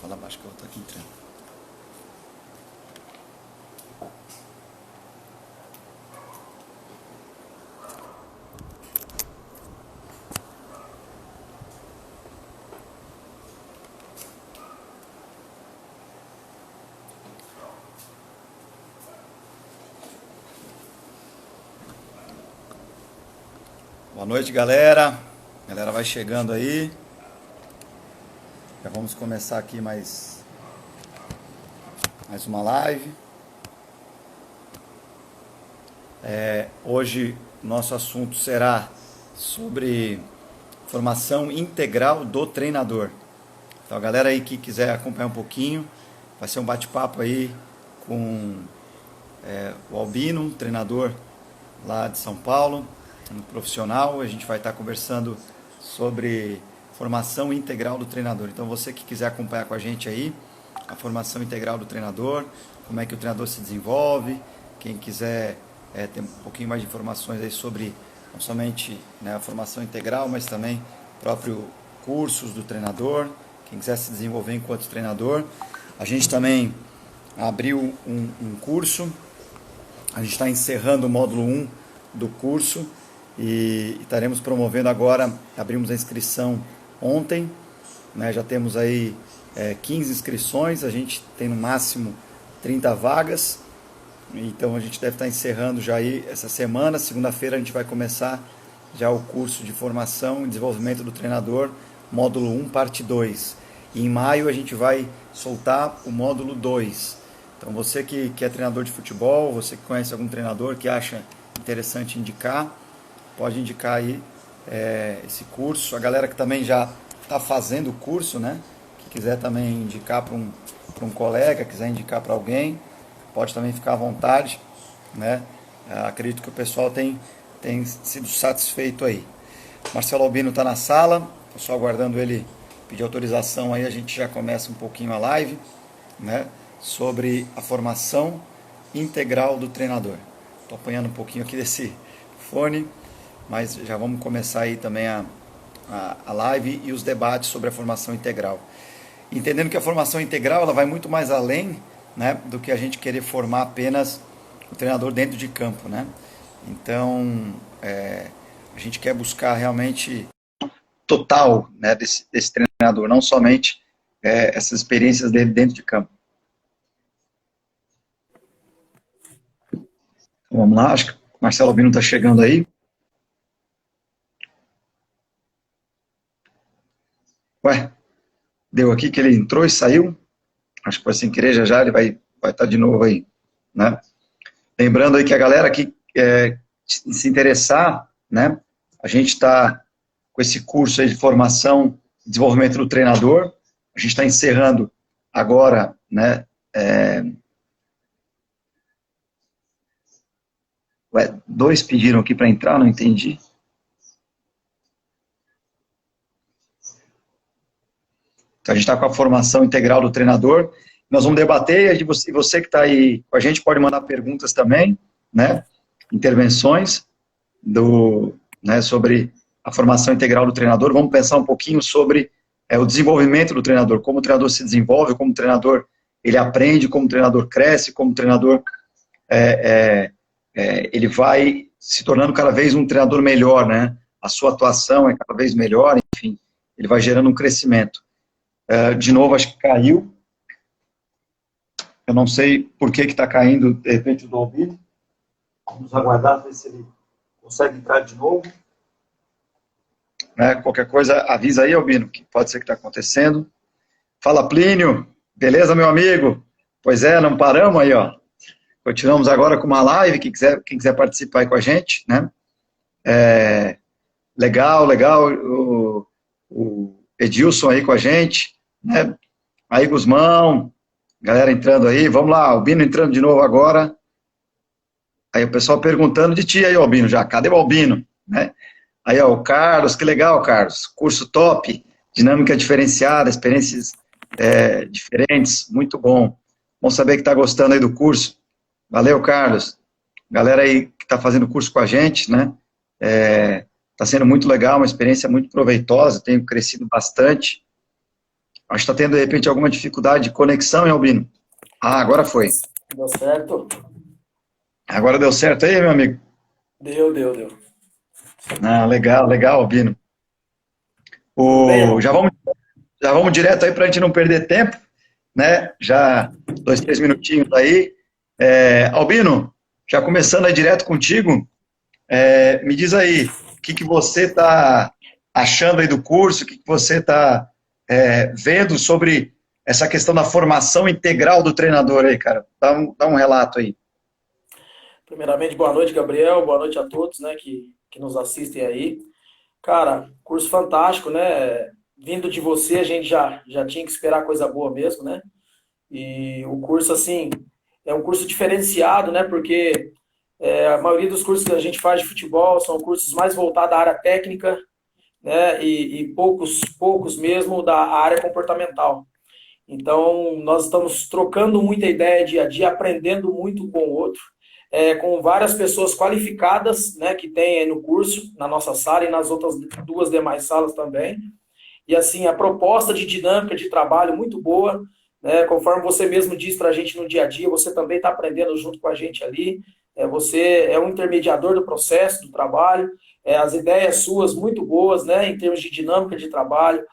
Fala baixo que eu tô aqui entrando. Boa noite, galera. A galera vai chegando aí. Já vamos começar aqui mais uma live. Hoje nosso assunto será sobre formação integral do treinador. Então, a galera aí que quiser acompanhar um pouquinho, vai ser um bate-papo aí com o Albino, treinador lá de São Paulo, um profissional. A gente vai estar conversando sobre formação integral do treinador. Então, você que quiser acompanhar com a gente aí, a formação integral do treinador, como é que o treinador se desenvolve, quem quiser ter um pouquinho mais de informações aí sobre não somente, né, a formação integral, mas também próprio cursos do treinador, quem quiser se desenvolver enquanto treinador. A gente também abriu um curso, a gente está encerrando o módulo 1 do curso e estaremos promovendo agora, abrimos a inscrição ontem, né, já temos aí 15 inscrições, a gente tem no máximo 30 vagas, então a gente deve estar encerrando já aí essa semana. Segunda-feira a gente vai começar já o curso de formação e desenvolvimento do treinador, módulo 1, parte 2. E em maio a gente vai soltar o módulo 2. Então você que é treinador de futebol, você que conhece algum treinador que acha interessante indicar, pode indicar aí esse curso. A galera que também já está fazendo o curso, né, que quiser também indicar para um colega, quiser indicar para alguém, pode também ficar à vontade, né? Acredito que o pessoal tem sido satisfeito aí. Marcelo Albino está na sala, estou só aguardando ele pedir autorização aí, a gente já começa um pouquinho a live, né, sobre a formação integral do treinador. Estou apanhando um pouquinho aqui desse fone, mas já vamos começar aí também a live e os debates sobre a formação integral. Entendendo que a formação integral ela vai muito mais além, né, do que a gente querer formar apenas o treinador dentro de campo, né? Então, a gente quer buscar realmente total, né, desse treinador, não somente essas experiências dele dentro de campo. Então, vamos lá, acho que o Marcelo Albino está chegando aí. Ué, deu aqui que ele entrou e saiu. Acho que foi sem querer, já ele vai estar de novo aí, né? Lembrando aí que a galera que se interessar, né, a gente está com esse curso aí de formação e desenvolvimento do treinador, a gente está encerrando agora, né, dois pediram aqui para entrar, não entendi. Então, a gente está com a formação integral do treinador. Nós vamos debater, e você que está aí com a gente pode mandar perguntas também, né? Intervenções né, sobre a formação integral do treinador. Vamos pensar um pouquinho sobre o desenvolvimento do treinador, como o treinador se desenvolve, como o treinador ele aprende, como o treinador cresce, como o treinador ele vai se tornando cada vez um treinador melhor, né? A sua atuação é cada vez melhor, enfim, ele vai gerando um crescimento. De novo, acho que caiu. Eu não sei por que está caindo, de repente, o do Albino. Vamos aguardar, ver se ele consegue entrar de novo. Qualquer coisa, avisa aí, Albino, que pode ser que está acontecendo. Fala, Plínio. Beleza, meu amigo? Pois é, não paramos aí, ó. Continuamos agora com uma live, quem quiser participar aí com a gente, né? Legal. O Edilson aí com a gente, né? Aí, Guzmão, galera entrando aí. Vamos lá, Albino entrando de novo agora. Aí o pessoal perguntando de ti aí, Albino, já. Cadê o Albino? Né? Aí, ó, o Carlos, que legal, Carlos. Curso top, dinâmica diferenciada, experiências diferentes, muito bom. Bom saber que está gostando aí do curso. Valeu, Carlos. Galera aí que está fazendo curso com a gente, né? Está sendo muito legal, uma experiência muito proveitosa, tenho crescido bastante. Acho que está tendo, de repente, alguma dificuldade de conexão, hein, Albino? Ah, agora foi. Deu certo? Agora deu certo aí, meu amigo? Deu. Ah, legal, legal, Albino. Tudo bem, O, irmão? já vamos direto aí para a gente não perder tempo, né? Já 2, 3 minutinhos aí. Albino, já começando aí direto contigo, me diz aí, o que que você está achando aí do curso, o que que você está vendo sobre essa questão da formação integral do treinador aí, cara? Dá um relato aí. Primeiramente, boa noite, Gabriel. Boa noite a todos, né, que nos assistem aí. Cara, curso fantástico, né? Vindo de você, a gente já tinha que esperar coisa boa mesmo, né? E o curso, assim, é um curso diferenciado, né? Porque a maioria dos cursos que a gente faz de futebol são cursos mais voltados à área técnica, né? E poucos mesmo da área comportamental. Então, nós estamos trocando muita ideia dia a dia, aprendendo muito com o outro, com várias pessoas qualificadas, né, que tem aí no curso, na nossa sala e nas outras duas demais salas também. E assim, a proposta de dinâmica de trabalho muito boa, né, conforme você mesmo diz para a gente no dia a dia, você também está aprendendo junto com a gente ali. Você é um intermediador do processo, do trabalho, as ideias suas muito boas, né, em termos de dinâmica de trabalho.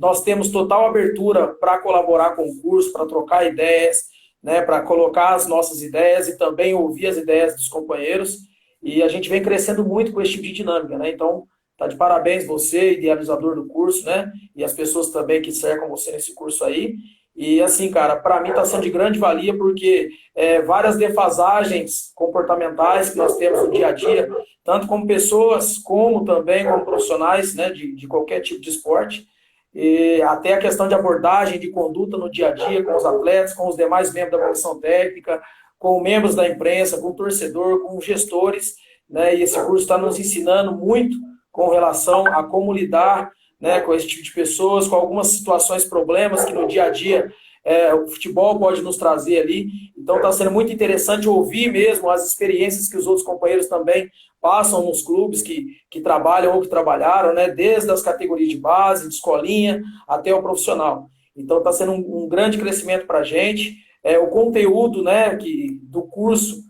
Nós temos total abertura para colaborar com o curso, para trocar ideias, né, para colocar as nossas ideias e também ouvir as ideias dos companheiros. E a gente vem crescendo muito com esse tipo de dinâmica, né? Então, tá de parabéns você, idealizador do curso, né? E as pessoas também que cercam você nesse curso aí. E assim, cara, para mim está sendo de grande valia porque várias defasagens comportamentais que nós temos no dia a dia, tanto como pessoas, como também como profissionais, né, de qualquer tipo de esporte, e até a questão de abordagem, de conduta no dia a dia com os atletas, com os demais membros da comissão técnica, com membros da imprensa, com o torcedor, com os gestores, né? E esse curso está nos ensinando muito com relação a como lidar, né, com esse tipo de pessoas, com algumas situações, problemas que no dia a dia o futebol pode nos trazer ali. Então está sendo muito interessante ouvir mesmo as experiências que os outros companheiros também passam nos clubes que trabalham ou que trabalharam, né, desde as categorias de base, de escolinha, até o profissional. Então está sendo um grande crescimento para a gente. O conteúdo, né, do curso,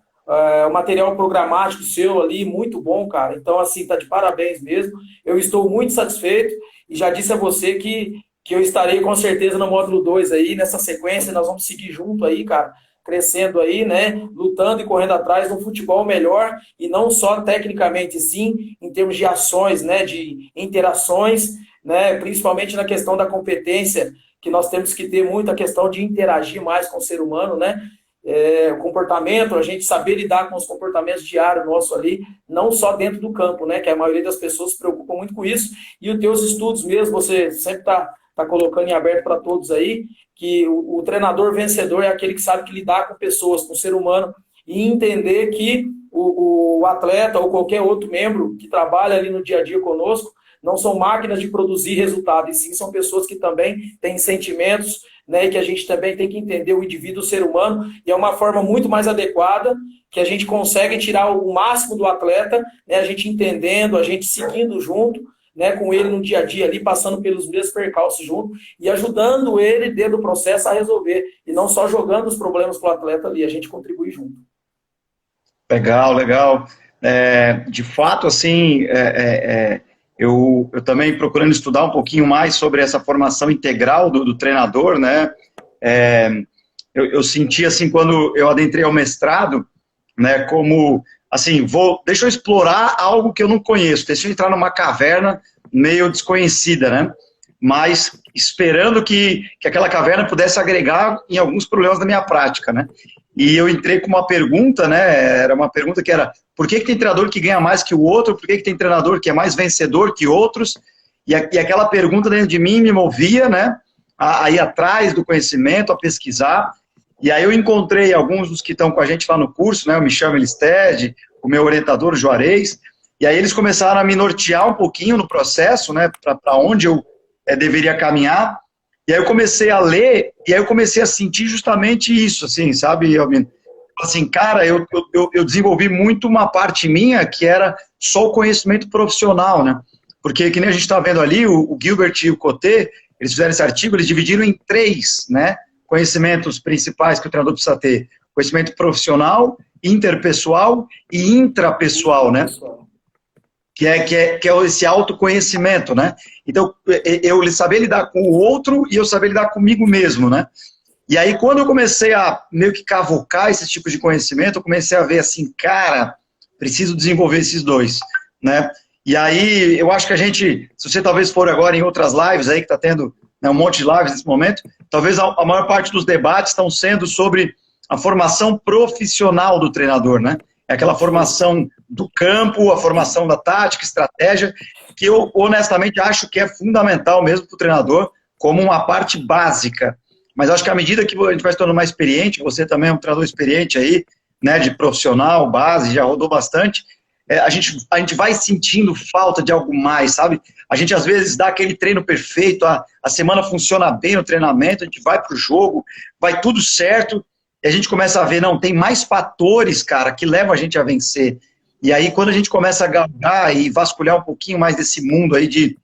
o material programático seu ali, muito bom, cara. Então, assim, tá de parabéns mesmo. Eu estou muito satisfeito e já disse a você que eu estarei com certeza no módulo 2 aí, nessa sequência, nós vamos seguir junto aí, cara, crescendo aí, né, lutando e correndo atrás de um futebol melhor e não só tecnicamente, sim, em termos de ações, né, de interações, né, principalmente na questão da competência, que nós temos que ter muita questão de interagir mais com o ser humano, né, o comportamento, a gente saber lidar com os comportamentos diários nossos ali, não só dentro do campo, né, que a maioria das pessoas se preocupa muito com isso, e os teus estudos mesmo, você sempre tá colocando em aberto para todos aí, que o treinador vencedor é aquele que sabe que lidar com pessoas, com o ser humano, e entender que o atleta ou qualquer outro membro que trabalha ali no dia a dia conosco, não são máquinas de produzir resultado, e sim são pessoas que também têm sentimentos, né, e que a gente também tem que entender o indivíduo, o ser humano, e é uma forma muito mais adequada que a gente consegue tirar o máximo do atleta, né, a gente entendendo, a gente seguindo junto, né, com ele no dia a dia ali, passando pelos mesmos percalços junto e ajudando ele dentro do processo a resolver, e não só jogando os problemas para o atleta ali, a gente contribui junto. Legal, legal. De fato, assim, eu também procurando estudar um pouquinho mais sobre essa formação integral do treinador, né? É, eu senti, assim, quando eu adentrei ao mestrado, né, como, assim, deixa eu explorar algo que eu não conheço, deixa eu entrar numa caverna meio desconhecida, né? Mas esperando que aquela caverna pudesse agregar em alguns problemas da minha prática, né? E eu entrei com uma pergunta, né? Era uma pergunta que era: por que tem treinador que ganha mais que o outro? Por que tem treinador que é mais vencedor que outros? E aquela pergunta dentro de mim me movia, né? A ir atrás do conhecimento, a pesquisar. E aí eu encontrei alguns dos que estão com a gente lá no curso, né? O Michel Elisted, o meu orientador, o Juarez. E aí eles começaram a me nortear um pouquinho no processo, né? Para onde eu deveria caminhar. E aí eu comecei a ler, e aí eu comecei a sentir justamente isso, assim, sabe, Albino? Assim, cara, eu desenvolvi muito uma parte minha que era só o conhecimento profissional, né? Porque, que nem a gente está vendo ali, o Gilbert e o Coté, eles fizeram esse artigo, eles dividiram em 3, né, conhecimentos principais que o treinador precisa ter. Conhecimento profissional, interpessoal e intrapessoal, né? Que é esse autoconhecimento, né? Então, eu saber lidar com o outro e eu saber lidar comigo mesmo, né? E aí, quando eu comecei a meio que cavocar esses tipos de conhecimento, eu comecei a ver assim, cara, preciso desenvolver esses 2, né? E aí, eu acho que a gente, se você talvez for agora em outras lives aí, que está tendo, né, um monte de lives nesse momento, talvez a maior parte dos debates estão sendo sobre a formação profissional do treinador, né? É aquela formação do campo, a formação da tática, estratégia, que eu honestamente acho que é fundamental mesmo para o treinador, como uma parte básica. Mas acho que à medida que a gente vai se tornando mais experiente, você também é um treinador experiente aí, né, de profissional, base, já rodou bastante, a gente vai sentindo falta de algo mais, sabe? A gente às vezes dá aquele treino perfeito, a semana funciona bem no treinamento, a gente vai para o jogo, vai tudo certo, e a gente começa a ver, não, tem mais fatores, cara, que levam a gente a vencer. E aí, quando a gente começa a galgar e vasculhar um pouquinho mais desse mundo aí de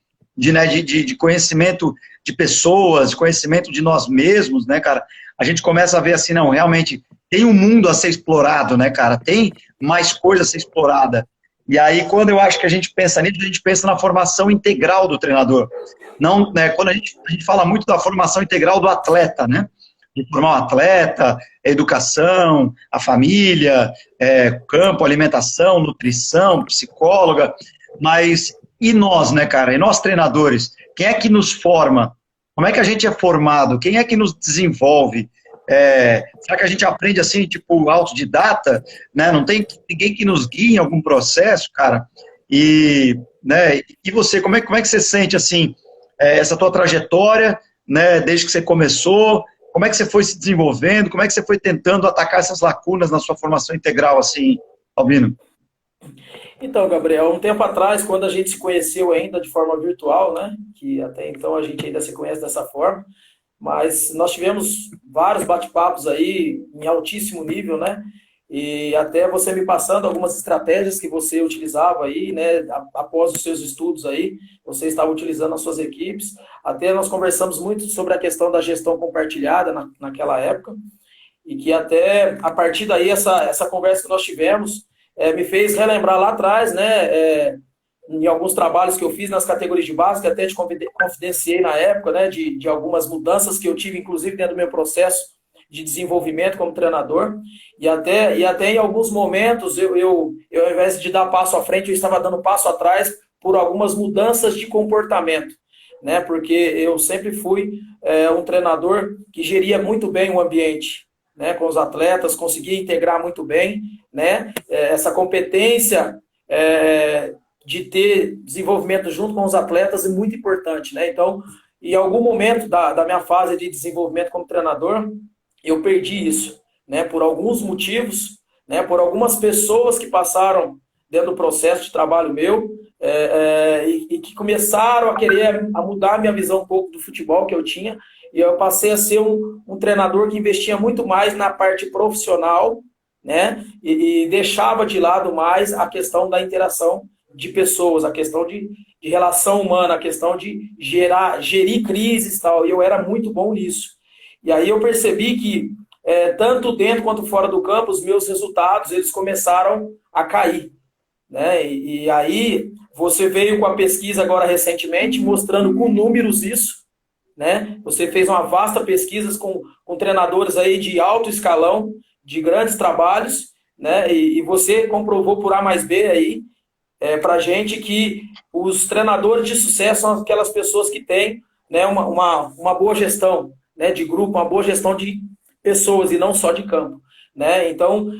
conhecimento de pessoas, de conhecimento de nós mesmos, né, cara, a gente começa a ver assim, não, realmente, tem um mundo a ser explorado, né, cara, tem mais coisa a ser explorada. E aí, quando eu acho que a gente pensa nisso, a gente pensa na formação integral do treinador. Não, né, quando a gente fala muito da formação integral do atleta, né, de formar um atleta, educação, a família, campo, alimentação, nutrição, psicóloga, mas e nós, né, cara? E nós treinadores? Quem é que nos forma? Como é que a gente é formado? Quem é que nos desenvolve? Será que a gente aprende assim, tipo, autodidata? Né? Não tem ninguém que nos guie em algum processo, cara? E, né, e você, como é que você sente, assim, essa tua trajetória, né, desde que você começou? Como é que você foi se desenvolvendo? Como é que você foi tentando atacar essas lacunas na sua formação integral, assim, Albino? Então, Gabriel, um tempo atrás, quando a gente se conheceu ainda de forma virtual, né, que até então a gente ainda se conhece dessa forma, mas nós tivemos vários bate-papos aí em altíssimo nível, né, e até você me passando algumas estratégias que você utilizava aí, né, após os seus estudos aí, você estava utilizando nas suas equipes, até nós conversamos muito sobre a questão da gestão compartilhada naquela época, e que até a partir daí, essa conversa que nós tivemos, me fez relembrar lá atrás, né, em alguns trabalhos que eu fiz nas categorias de base, que até te confidenciei na época, né, de algumas mudanças que eu tive, inclusive, dentro do meu processo de desenvolvimento como treinador, e até em alguns momentos, eu ao invés de dar passo à frente, eu estava dando passo atrás por algumas mudanças de comportamento, né, porque eu sempre fui um treinador que geria muito bem o ambiente, né, com os atletas, conseguia integrar muito bem, né, essa competência de ter desenvolvimento junto com os atletas é muito importante, né? Então, em algum momento da minha fase de desenvolvimento como treinador, eu perdi isso, né? Por alguns motivos, né? Por algumas pessoas que passaram dentro do processo de trabalho meu e que começaram a querer a mudar a minha visão um pouco do futebol que eu tinha, e eu passei a ser um treinador que investia muito mais na parte profissional, né? E deixava de lado mais a questão da interação de pessoas, a questão de relação humana, a questão de gerir crises e tal. E eu era muito bom nisso. E aí eu percebi que, tanto dentro quanto fora do campo, os meus resultados eles começaram a cair, né? E aí você veio com a pesquisa agora recentemente, mostrando com números isso, né? Você fez uma vasta pesquisa com treinadores aí de alto escalão, de grandes trabalhos, né? E você comprovou por A mais B aí, para a gente que os treinadores de sucesso são aquelas pessoas que têm, né, uma boa gestão, né, de grupo, uma boa gestão de pessoas e não só de campo, né? Então,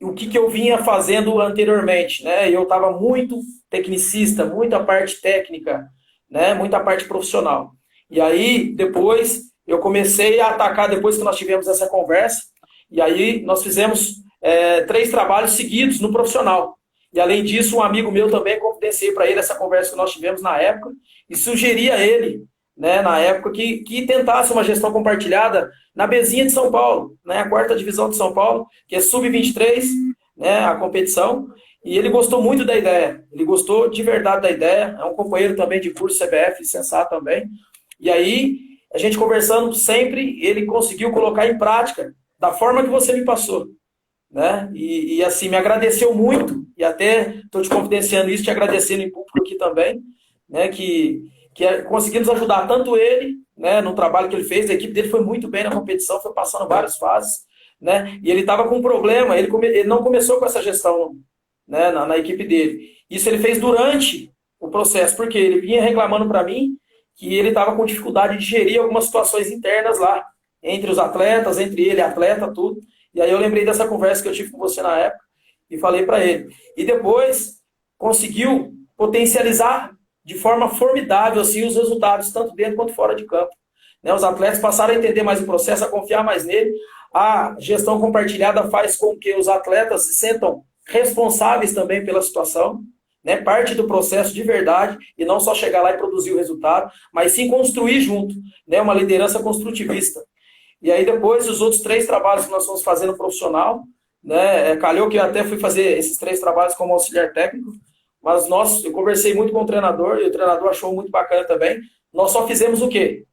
o que eu vinha fazendo anteriormente, né? Eu estava muito tecnicista, muita parte técnica, né? Muita parte profissional. E aí, depois, eu comecei a atacar, depois que nós tivemos essa conversa, e aí nós fizemos 3 trabalhos seguidos no profissional. E além disso, um amigo meu também, confidenciei para ele essa conversa que nós tivemos na época e sugeri a ele, né, na época, que tentasse uma gestão compartilhada na Bezinha de São Paulo, né, a 4ª divisão de São Paulo, que é sub-23, né, a competição, e ele gostou muito da ideia, ele gostou de verdade da ideia, é um companheiro também de curso CBF, sensato também, E aí, a gente conversando sempre, ele conseguiu colocar em prática da forma que você me passou, né? E assim, me agradeceu muito, e até estou te confidenciando isso, te agradecendo em público aqui também, né? Que conseguimos ajudar tanto ele, né, no trabalho que ele fez, a equipe dele foi muito bem na competição, foi passando várias fases, né? E ele estava com um problema, ele não começou com essa gestão, né, na equipe dele. Isso ele fez durante o processo, porque ele vinha reclamando para mim que ele estava com dificuldade de gerir algumas situações internas lá, entre os atletas, entre ele e atleta, tudo. E aí eu lembrei dessa conversa que eu tive com você na época e falei para ele. E depois conseguiu potencializar de forma formidável assim, os resultados, tanto dentro quanto fora de campo. Né, os atletas passaram a entender mais o processo, a confiar mais nele. A gestão compartilhada faz com que os atletas se sentam responsáveis também pela situação, né, parte do processo de verdade, e não só chegar lá e produzir o resultado, mas sim construir junto, né, uma liderança construtivista. E aí depois os outros 3 trabalhos que nós fomos fazendo profissional, né, calhou que eu até fui fazer esses 3 trabalhos como auxiliar técnico, mas eu conversei muito com o treinador, e o treinador achou muito bacana também. Nós só fizemos o quê?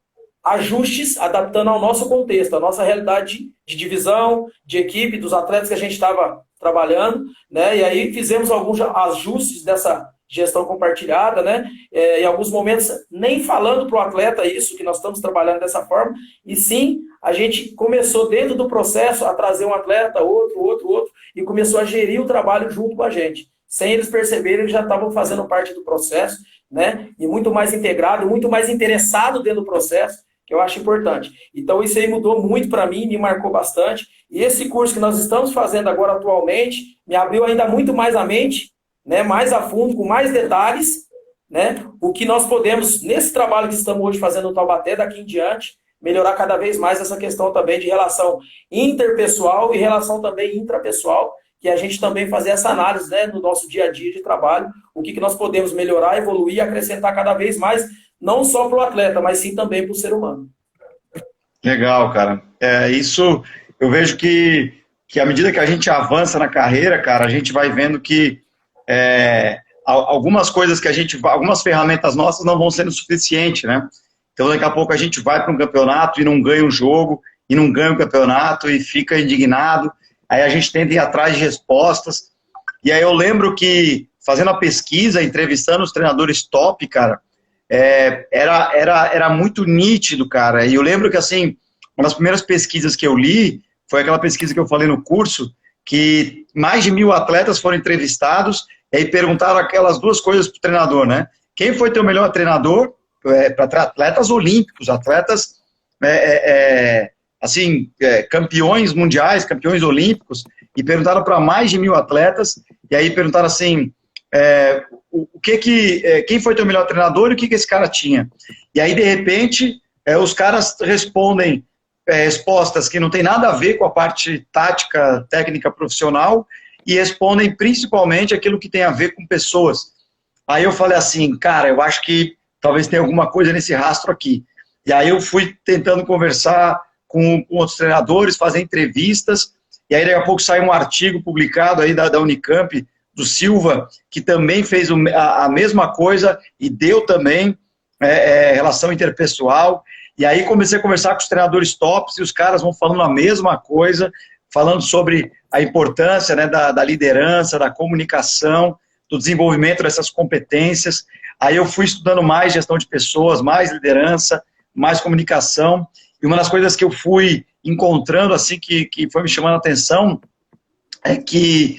Ajustes, adaptando ao nosso contexto, à nossa realidade de divisão, de equipe, dos atletas que a gente estava trabalhando, né? E aí fizemos alguns ajustes dessa gestão compartilhada, né? Em alguns momentos, nem falando para o atleta isso, que nós estamos trabalhando dessa forma, e sim, a gente começou dentro do processo a trazer um atleta, outro, e começou a gerir o trabalho junto com a gente. Sem eles perceberem, eles já estavam fazendo parte do processo, né? E muito mais integrado, muito mais interessado dentro do processo, que eu acho importante. Então, isso aí mudou muito para mim, me marcou bastante. E esse curso que nós estamos fazendo agora atualmente, me abriu ainda muito mais a mente, né, mais a fundo, com mais detalhes, né, o que nós podemos, nesse trabalho que estamos hoje fazendo no Taubaté, daqui em diante, melhorar cada vez mais essa questão também de relação interpessoal e relação também intrapessoal, que a gente também fazer essa análise, né, no nosso dia a dia de trabalho, o que nós podemos melhorar, evoluir, acrescentar cada vez mais, não só para o atleta, mas sim também para o ser humano. Legal, cara. Isso eu vejo que à medida que a gente avança na carreira, cara, a gente vai vendo que algumas coisas algumas ferramentas nossas não vão sendo suficientes, né? Então daqui a pouco a gente vai para um campeonato e não ganha um jogo, e não ganha o campeonato e fica indignado, aí a gente tenta ir atrás de respostas, e aí eu lembro que fazendo a pesquisa, entrevistando os treinadores top, cara, era muito nítido, cara. E eu lembro que, assim, uma das primeiras pesquisas que eu li foi aquela pesquisa que eu falei no curso, que mais de 1.000 atletas foram entrevistados e aí perguntaram aquelas 2 coisas para o treinador, né? Quem foi teu melhor treinador? Para atletas olímpicos, atletas, campeões mundiais, campeões olímpicos, e perguntaram para mais de 1.000 atletas, e aí perguntaram assim... quem foi teu melhor treinador e o que esse cara tinha? E aí, de repente, os caras respondem respostas que não tem nada a ver com a parte tática, técnica, profissional, e respondem principalmente aquilo que tem a ver com pessoas. Aí eu falei assim, cara, eu acho que talvez tenha alguma coisa nesse rastro aqui. E aí eu fui tentando conversar com outros treinadores, fazer entrevistas, e aí daqui a pouco saiu um artigo publicado aí da Unicamp, do Silva, que também fez a mesma coisa e deu também relação interpessoal. E aí comecei a conversar com os treinadores tops e os caras vão falando a mesma coisa, falando sobre a importância, né, da liderança, da comunicação, do desenvolvimento dessas competências. Aí eu fui estudando mais gestão de pessoas, mais liderança, mais comunicação. E uma das coisas que eu fui encontrando, assim, que foi me chamando a atenção, é que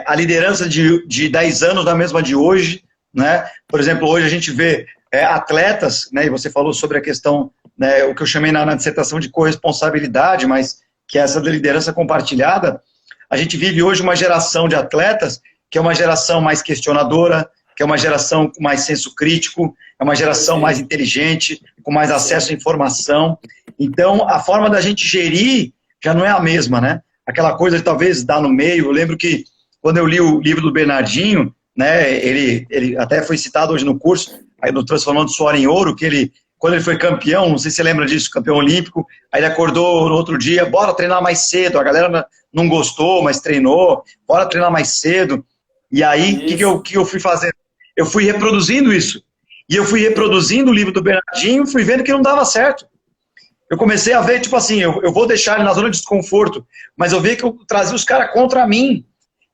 a liderança de 10 anos não é a mesma de hoje, né? Por exemplo, hoje a gente vê atletas, né, e você falou sobre a questão, né, o que eu chamei na dissertação de corresponsabilidade, mas que é essa da liderança compartilhada. A gente vive hoje uma geração de atletas que é uma geração mais questionadora, que é uma geração com mais senso crítico, é uma geração mais inteligente, com mais acesso à informação. Então, a forma da gente gerir já não é a mesma, né? Aquela coisa de talvez dar no meio. Eu lembro que quando eu li o livro do Bernardinho, né, ele até foi citado hoje no curso, aí no Transformando Suor em Ouro, que quando ele foi campeão, não sei se você lembra disso, campeão olímpico, aí ele acordou no outro dia, bora treinar mais cedo, a galera não gostou, mas treinou, bora treinar mais cedo. E aí, o que eu fui fazendo? Eu fui reproduzindo isso. E eu fui reproduzindo o livro do Bernardinho, fui vendo que não dava certo. Eu comecei a ver, tipo assim, eu vou deixar ele na zona de desconforto, mas eu vi que eu trazia os caras contra mim.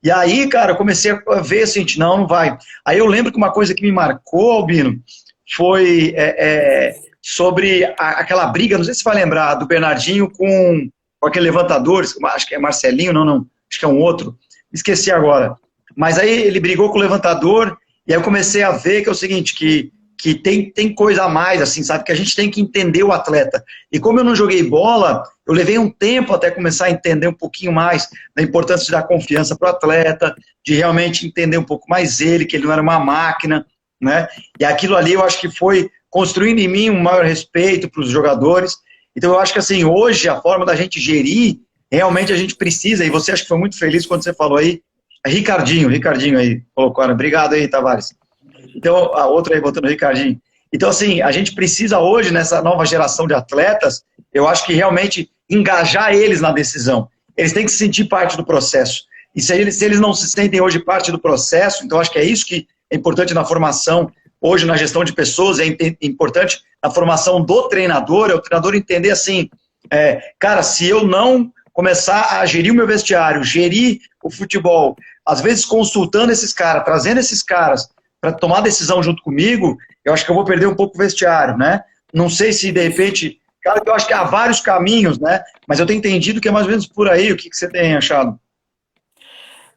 E aí, cara, eu comecei a ver assim, não vai. Aí eu lembro que uma coisa que me marcou, Albino, foi sobre aquela briga, não sei se você vai lembrar, do Bernardinho com aquele levantador, acho que é Marcelinho, não, acho que é um outro, esqueci agora. Mas aí ele brigou com o levantador, e aí eu comecei a ver que é o seguinte, que tem coisa a mais, assim, sabe? Que a gente tem que entender o atleta. E como eu não joguei bola, eu levei um tempo até começar a entender um pouquinho mais da importância de dar confiança para o atleta, de realmente entender um pouco mais ele, que ele não era uma máquina, né? E aquilo ali eu acho que foi construindo em mim um maior respeito para os jogadores. Então eu acho que assim, hoje a forma da gente gerir, realmente a gente precisa, e você acha que foi muito feliz quando você falou aí, Ricardinho aí, colocou, obrigado aí, Tavares. Então, a outra aí, voltando o Ricardinho. Então, assim, a gente precisa hoje, nessa nova geração de atletas, eu acho que realmente engajar eles na decisão. Eles têm que se sentir parte do processo. E se eles não se sentem hoje parte do processo, então acho que é isso que é importante na formação, hoje na gestão de pessoas, é importante na formação do treinador, é o treinador entender assim, cara, se eu não começar a gerir o meu vestiário, gerir o futebol, às vezes consultando esses caras, trazendo esses caras para tomar decisão junto comigo, eu acho que eu vou perder um pouco o vestiário, né? Não sei se, de repente, cara, eu acho que há vários caminhos, né? Mas eu tenho entendido que é mais ou menos por aí. O que você tem achado?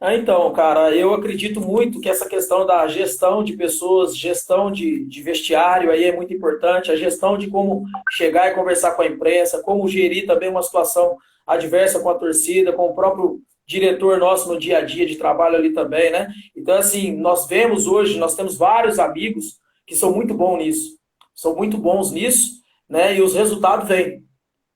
Então, cara, eu acredito muito que essa questão da gestão de pessoas, gestão de vestiário aí é muito importante, a gestão de como chegar e conversar com a imprensa, como gerir também uma situação adversa com a torcida, com o próprio diretor nosso no dia a dia de trabalho ali também, né? Então, assim, nós vemos hoje, nós temos vários amigos que são muito bons nisso, são muito bons nisso, né? E os resultados vêm.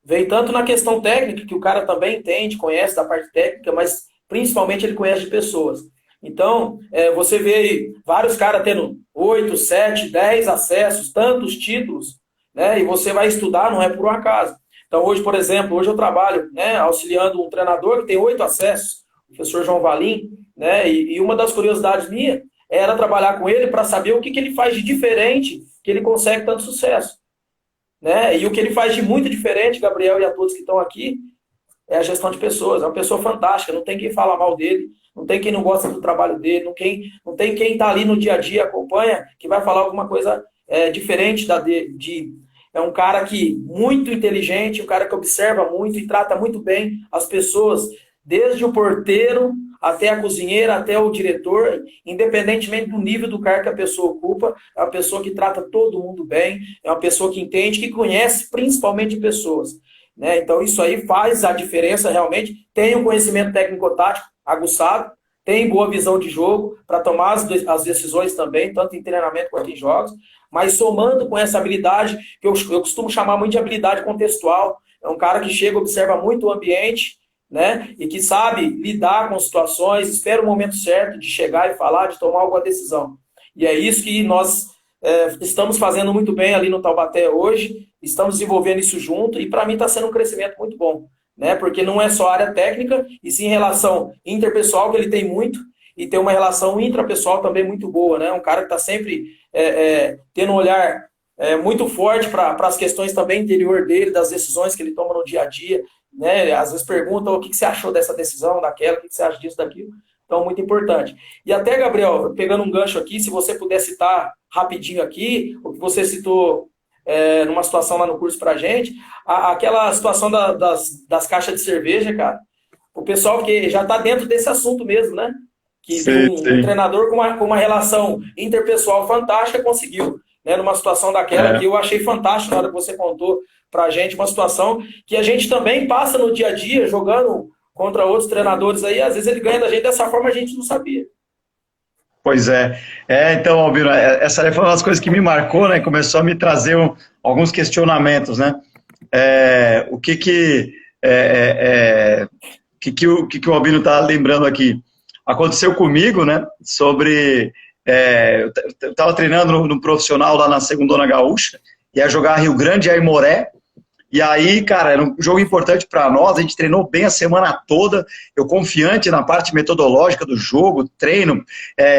Vem tanto na questão técnica, que o cara também entende, conhece da parte técnica, mas principalmente ele conhece de pessoas. Então, você vê aí vários caras tendo 8, 7, 10 acessos, tantos títulos, né? E você vai estudar, não é por um acaso. Então, hoje, por exemplo, hoje eu trabalho, né, auxiliando um treinador que tem 8 acessos, o professor João Valim, né? E uma das curiosidades minha era trabalhar com ele para saber o que ele faz de diferente que ele consegue tanto sucesso. Né? E o que ele faz de muito diferente, Gabriel e a todos que estão aqui, é a gestão de pessoas. É uma pessoa fantástica, não tem quem fala mal dele, não tem quem não gosta do trabalho dele, não tem quem está ali no dia a dia, acompanha, que vai falar alguma coisa diferente é um cara que muito inteligente, um cara que observa muito e trata muito bem as pessoas, desde o porteiro até a cozinheira, até o diretor, independentemente do nível do cargo que a pessoa ocupa, é uma pessoa que trata todo mundo bem, é uma pessoa que entende, que conhece principalmente pessoas. Né? Então isso aí faz a diferença realmente, tem um conhecimento técnico-tático aguçado, tem boa visão de jogo para tomar as decisões também, tanto em treinamento quanto em jogos, mas somando com essa habilidade, que eu costumo chamar muito de habilidade contextual, é um cara que chega, observa muito o ambiente, né? E que sabe lidar com situações, espera o momento certo de chegar e falar, de tomar alguma decisão. E é isso que nós estamos fazendo muito bem ali no Taubaté hoje, estamos desenvolvendo isso junto, e para mim está sendo um crescimento muito bom, né? Porque não é só área técnica, e sim relação interpessoal, que ele tem muito, e tem uma relação intrapessoal também muito boa, né? Um cara que está sempre tendo um olhar muito forte para as questões também interior dele, das decisões que ele toma no dia a dia, né? Às vezes perguntam o que você achou dessa decisão, daquela, o que você acha disso, daquilo. Então, muito importante. E até, Gabriel, pegando um gancho aqui, se você puder citar rapidinho aqui, o que você citou numa situação lá no curso pra gente, aquela situação das caixas de cerveja, cara, o pessoal que já está dentro desse assunto mesmo, né? Que Sim, um treinador com uma relação interpessoal fantástica conseguiu, né? Numa situação daquela que eu achei fantástico na hora que você contou pra gente, uma situação que a gente também passa no dia a dia, jogando contra outros treinadores aí, às vezes ele ganha da gente dessa forma, a gente não sabia. Pois é. Então, Albino, essa foi uma das coisas que me marcou, né? Começou a me trazer alguns questionamentos, né? O que o Albino está lembrando aqui? Aconteceu comigo, né? Sobre... eu estava treinando no profissional lá na Segundona Gaúcha, ia jogar Rio Grande e Aimoré. E aí, cara, era um jogo importante para nós, a gente treinou bem a semana toda, eu confiante na parte metodológica do jogo, treino,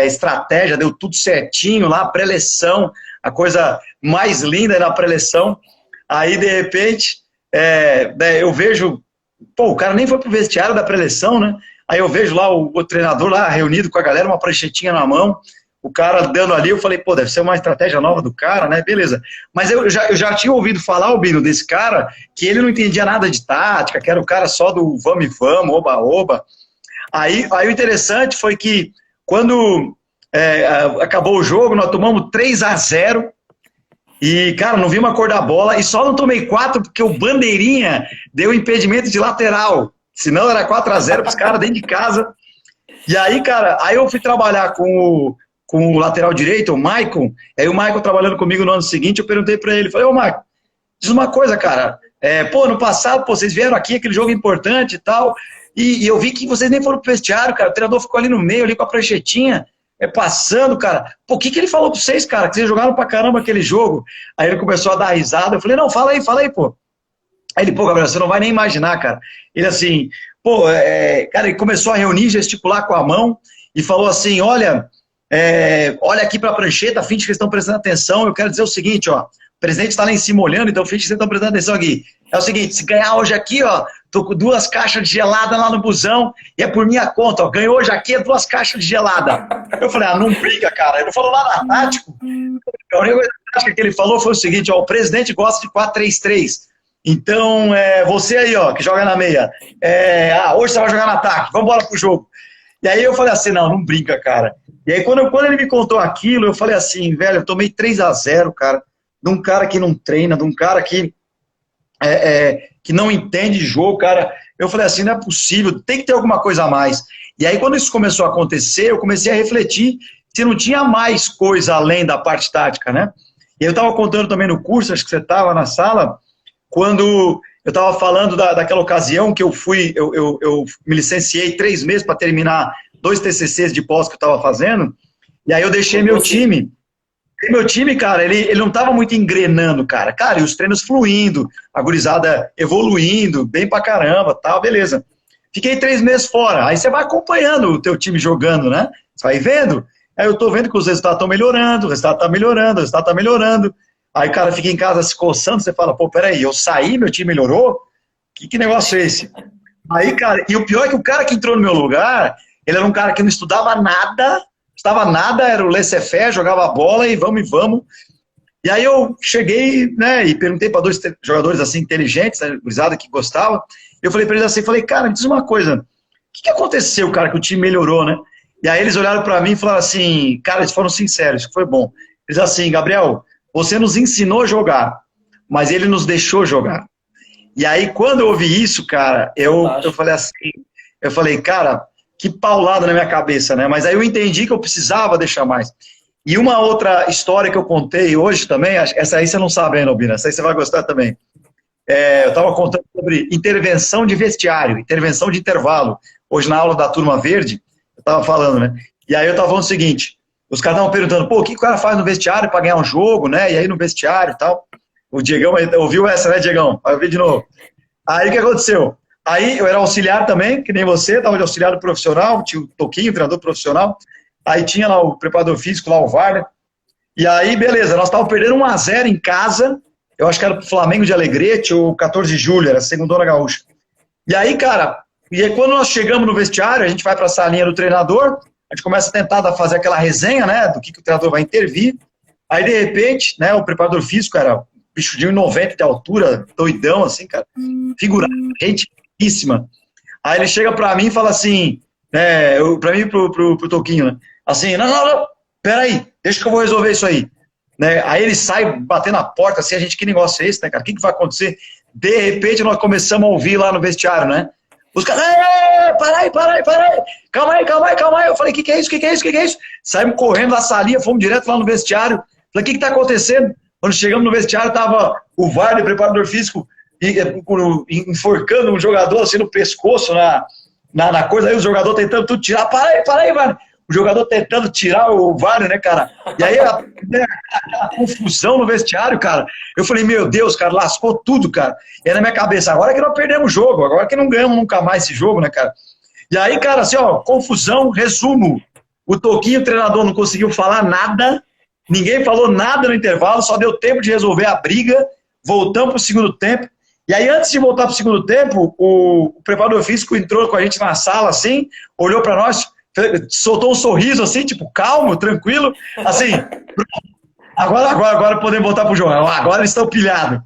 estratégia, deu tudo certinho lá, pré-eleção. a coisa mais linda na pré-eleição. Aí, de repente, eu vejo, pô, o cara nem foi pro vestiário da pré-eleição, né? Aí eu vejo lá o treinador lá reunido com a galera, uma pranchetinha na mão, o cara dando ali, eu falei, pô, deve ser uma estratégia nova do cara, né? Beleza. Mas eu já tinha ouvido falar, Albino, desse cara, que ele não entendia nada de tática, que era o cara só do vamos e vamos, oba-oba. Aí o interessante foi que quando acabou o jogo, nós tomamos 3-0 e, cara, não vi uma cor da bola e só não tomei 4 porque o Bandeirinha deu impedimento de lateral. Senão era 4-0 para os caras dentro de casa. E aí, cara, aí eu fui trabalhar com o lateral direito, o Maicon. Aí o Maicon trabalhando comigo no ano seguinte, eu perguntei para ele, falei, ô Maicon, diz uma coisa, cara, pô, no passado, pô, vocês vieram aqui, aquele jogo importante e tal, e eu vi que vocês nem foram pro vestiário, cara, o treinador ficou ali no meio, ali com a pranchetinha, passando, cara, pô, o que ele falou pra vocês, cara, que vocês jogaram pra caramba aquele jogo? Aí ele começou a dar risada, eu falei, não, fala aí, pô. Aí ele, pô, Gabriel, você não vai nem imaginar, cara. Ele assim, pô, cara, ele começou a reunir, gesticular com a mão e falou assim, olha aqui pra prancheta, finge que eles estão prestando atenção, eu quero dizer o seguinte, ó, o presidente está lá em cima olhando, então finge que vocês estão prestando atenção aqui. É o seguinte, se ganhar hoje aqui, ó, tô com 2 caixas de gelada lá no busão e é por minha conta, ó, ganhou hoje aqui 2 caixas de gelada. Eu falei, não briga, cara. Ele falou lá na tático, a única coisa tática que ele falou foi o seguinte, ó, o presidente gosta de 4-3-3. Então, você aí, ó, que joga na meia, hoje você vai jogar no ataque, vamos embora pro jogo. E aí eu falei assim, não brinca, cara. E aí quando ele me contou aquilo, eu falei assim, velho, eu tomei 3-0, cara, de um cara que não treina, de um cara que não entende jogo, cara. Eu falei assim, não é possível, tem que ter alguma coisa a mais. E aí quando isso começou a acontecer, eu comecei a refletir se não tinha mais coisa além da parte tática, né? E eu estava contando também no curso, acho que você estava na sala, quando eu estava falando daquela ocasião que eu me licenciei 3 meses para terminar 2 TCCs de pós que eu estava fazendo, e aí eu deixei meu time. E meu time, cara, ele não estava muito engrenando, cara. Cara, e os treinos fluindo, a gurizada evoluindo, bem pra caramba, tal, beleza. Fiquei 3 meses fora, aí você vai acompanhando o teu time jogando, né? Você vai vendo. Aí eu tô vendo que os resultados estão melhorando, o resultado tá melhorando, o resultado tá melhorando. Aí o cara fica em casa se coçando, você fala, pô, peraí, eu saí, meu time melhorou? Que negócio é esse? Aí, cara, e o pior é que o cara que entrou no meu lugar, ele era um cara que não estudava nada, era o laissez-faire, jogava bola e vamos. E aí eu cheguei, né, e perguntei para 2 jogadores assim inteligentes, né, gurizada que gostava, eu falei para eles assim, cara, me diz uma coisa, o que aconteceu, cara, que o time melhorou, né? E aí eles olharam para mim e falaram assim, cara, eles foram sinceros, isso foi bom. Eles assim, Gabriel, você nos ensinou a jogar, mas ele nos deixou jogar. E aí, quando eu ouvi isso, cara, eu falei assim, cara, que paulada na minha cabeça, né? Mas aí eu entendi que eu precisava deixar mais. E uma outra história que eu contei hoje também, essa aí você não sabe ainda, Albina, essa aí você vai gostar também. Eu estava contando sobre intervenção de vestiário, intervenção de intervalo. Hoje, na aula da Turma Verde, eu estava falando, né? E aí eu estava falando o seguinte, os caras estavam perguntando, pô, o que o cara faz no vestiário para ganhar um jogo, né? E aí no vestiário e tal. O Diegão ouviu essa, né, Diegão? Vai ouvir de novo. Aí o que aconteceu? Aí eu era auxiliar também, que nem você, estava de auxiliar do profissional, tinha o Toquinho, treinador profissional. Aí tinha lá o preparador físico, lá o VAR. E aí, beleza, nós estávamos perdendo 1-0 em casa. Eu acho que era pro Flamengo de Alegrete ou 14 de julho, era a segundona gaúcha. E aí, cara, quando nós chegamos no vestiário, a gente vai para a salinha do treinador, a gente começa a tentar fazer aquela resenha, né, do que o treinador vai intervir. Aí, de repente, né, o preparador físico era um bicho de 1,90 de altura, doidão, assim, cara, figurado, gente finíssima. Aí ele chega pra mim e fala assim, pra mim e pro Toquinho, né, assim, não, peraí, deixa que eu vou resolver isso aí. Né? Aí ele sai batendo na porta, assim, a gente, que negócio é esse, né, cara, o que vai acontecer? De repente nós começamos a ouvir lá no vestiário, né, os caras, para aí, calma aí, eu falei, que é isso? Saímos correndo da salinha, fomos direto lá no vestiário, falei, o que tá acontecendo? Quando chegamos no vestiário, tava o VAR, o preparador físico, enforcando um jogador assim no pescoço, na coisa, aí o jogador tentando tudo tirar, para aí, VAR. O jogador tentando tirar o VAR, né, cara? E aí aquela confusão no vestiário, cara. Eu falei, meu Deus, cara, lascou tudo, cara. E aí na minha cabeça, agora que nós perdemos o jogo, agora que não ganhamos nunca mais esse jogo, né, cara? E aí, cara, assim, ó, confusão, resumo. O Toquinho, o treinador, não conseguiu falar nada. ninguém falou nada no intervalo, só deu tempo de resolver a briga, voltamos para o segundo tempo. E aí, antes de voltar para o segundo tempo, o preparador físico entrou com a gente na sala, assim, olhou para nós, soltou um sorriso, assim, tipo, calmo, tranquilo, assim, agora podemos voltar pro jogo, agora eles estão pilhados.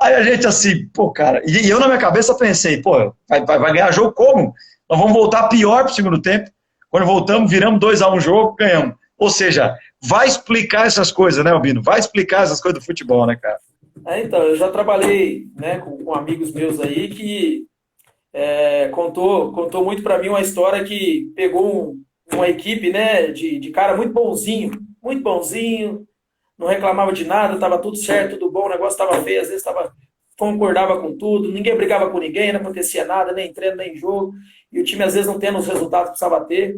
Aí a gente assim, pô, cara, e eu na minha cabeça pensei, pô, vai ganhar jogo como? Nós vamos voltar pior pro segundo tempo. Quando voltamos, viramos 2-1 jogo, ganhamos. Ou seja, vai explicar essas coisas, né, Albino? Vai explicar essas coisas do futebol, né, cara? Então, eu já trabalhei, né, com amigos meus aí que contou muito para mim uma história que pegou uma equipe, né, de cara muito bonzinho, não reclamava de nada, estava tudo certo, tudo bom, o negócio estava feio, às vezes concordava com tudo, ninguém brigava com ninguém, não acontecia nada, nem treino, nem jogo, e o time às vezes não tendo os resultados que precisava ter.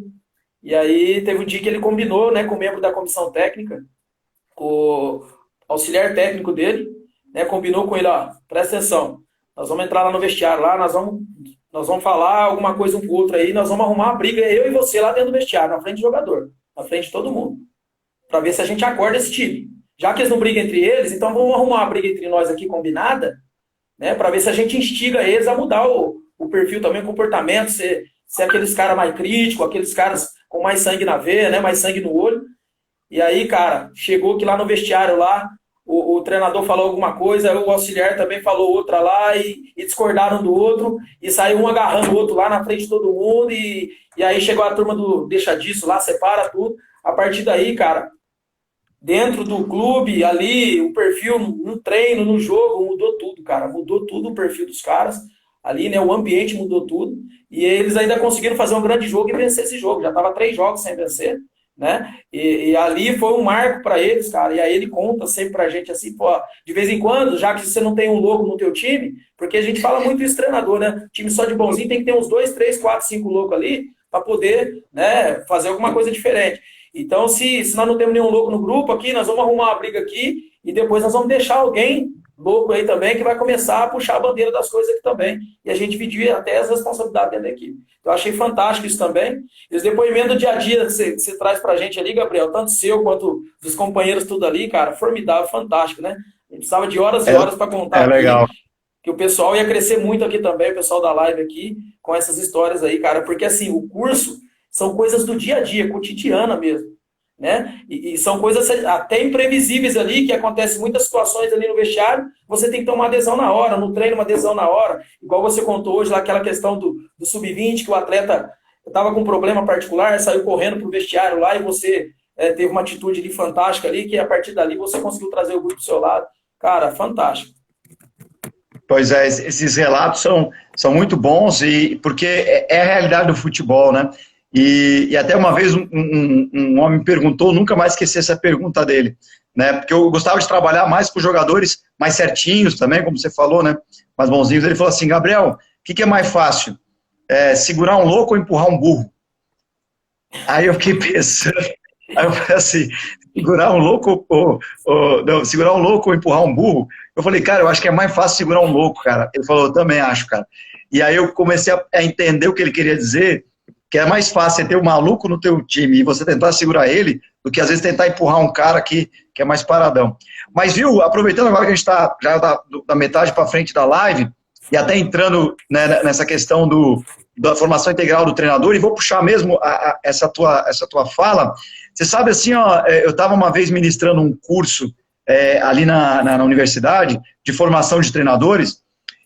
E aí teve um dia que ele combinou, né, com o membro da comissão técnica, com o auxiliar técnico dele, né, combinou com ele, ó, presta atenção, nós vamos entrar lá no vestiário, lá nós vamos falar alguma coisa um com o outro aí, nós vamos arrumar uma briga, eu e você lá dentro do vestiário, na frente do jogador, na frente de todo mundo, para ver se a gente acorda esse time. Já que eles não brigam entre eles, então vamos arrumar uma briga entre nós aqui combinada, né, para ver se a gente instiga eles a mudar o perfil também, o comportamento, ser aqueles caras mais críticos, aqueles caras com mais sangue na veia, né, mais sangue no olho. E aí, cara, chegou que lá no vestiário lá, o treinador falou alguma coisa, o auxiliar também falou outra lá, e discordaram do outro, e saiu um agarrando o outro lá na frente de todo mundo, e aí chegou a turma do deixa disso lá, separa tudo. A partir daí, cara, dentro do clube, ali, o perfil no treino, no jogo, mudou tudo, cara. Mudou tudo o perfil dos caras. Ali, né, o ambiente mudou tudo. E eles ainda conseguiram fazer um grande jogo e vencer esse jogo. Já estava 3 jogos sem vencer, né? E ali foi um marco para eles, cara. E aí ele conta sempre pra gente assim, pô, de vez em quando, já que você não tem um louco no teu time, porque a gente fala muito isso, treinador, né? Time só de bonzinho tem que ter uns 2, 3, 4, 5 loucos ali para poder, né, fazer alguma coisa diferente. Então, se nós não temos nenhum louco no grupo aqui, nós vamos arrumar uma briga aqui e depois nós vamos deixar alguém louco aí também que vai começar a puxar a bandeira das coisas aqui também. E a gente dividir até as responsabilidades dentro da equipe. Então, eu achei fantástico isso também. E os depoimentos do dia a dia que você traz pra gente ali, Gabriel, tanto seu quanto dos companheiros tudo ali, cara, formidável, fantástico, né? A gente precisava de horas e horas para contar aqui, legal. Que o pessoal ia crescer muito aqui também, o pessoal da live aqui, com essas histórias aí, cara. Porque, assim, o curso são coisas do dia a dia, cotidiana mesmo, né? E são coisas até imprevisíveis ali, que acontecem muitas situações ali no vestiário, você tem que tomar adesão na hora, no treino uma adesão na hora, igual você contou hoje lá, aquela questão do sub-20, que o atleta estava com um problema particular, saiu correndo pro vestiário lá e você teve uma atitude ali fantástica ali, que a partir dali você conseguiu trazer o grupo pro seu lado. Cara, fantástico. Pois é, esses relatos são muito bons, porque é a realidade do futebol, né? E até uma vez um homem me perguntou, nunca mais esqueci essa pergunta dele, né? Porque eu gostava de trabalhar mais com jogadores mais certinhos também, como você falou, né? Mais bonzinhos. Ele falou assim, Gabriel, o que é mais fácil? Segurar um louco ou empurrar um burro? Aí eu fiquei pensando, aí eu falei assim, segurar um louco ou empurrar um burro? Eu falei, cara, eu acho que é mais fácil segurar um louco, cara. Ele falou, eu também acho, cara. E aí eu comecei a entender o que ele queria dizer, que é mais fácil você ter um maluco no teu time e você tentar segurar ele, do que às vezes tentar empurrar um cara que é mais paradão. Mas viu, aproveitando agora que a gente está já da metade para frente da live, e até entrando, né, nessa questão da formação integral do treinador, e vou puxar mesmo essa tua fala. Você sabe assim, ó, eu estava uma vez ministrando um curso ali na universidade de formação de treinadores,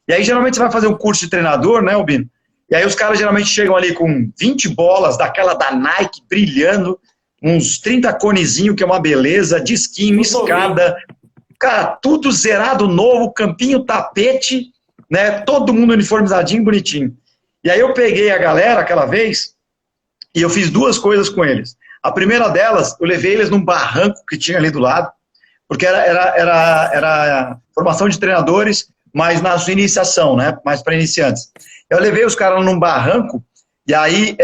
e aí geralmente você vai fazer um curso de treinador, né, Albino? E aí os caras geralmente chegam ali com 20 bolas daquela da Nike brilhando, uns 30 conezinho, que é uma beleza, disquinho, escada, cara, tudo zerado, novo, campinho, tapete, né, todo mundo uniformizadinho, bonitinho. E aí eu peguei a galera aquela vez e eu fiz 2 coisas com eles. A primeira delas, eu levei eles num barranco que tinha ali do lado, porque era formação de treinadores, mas na sua iniciação, né, mais para iniciantes. Eu levei os caras num barranco, e aí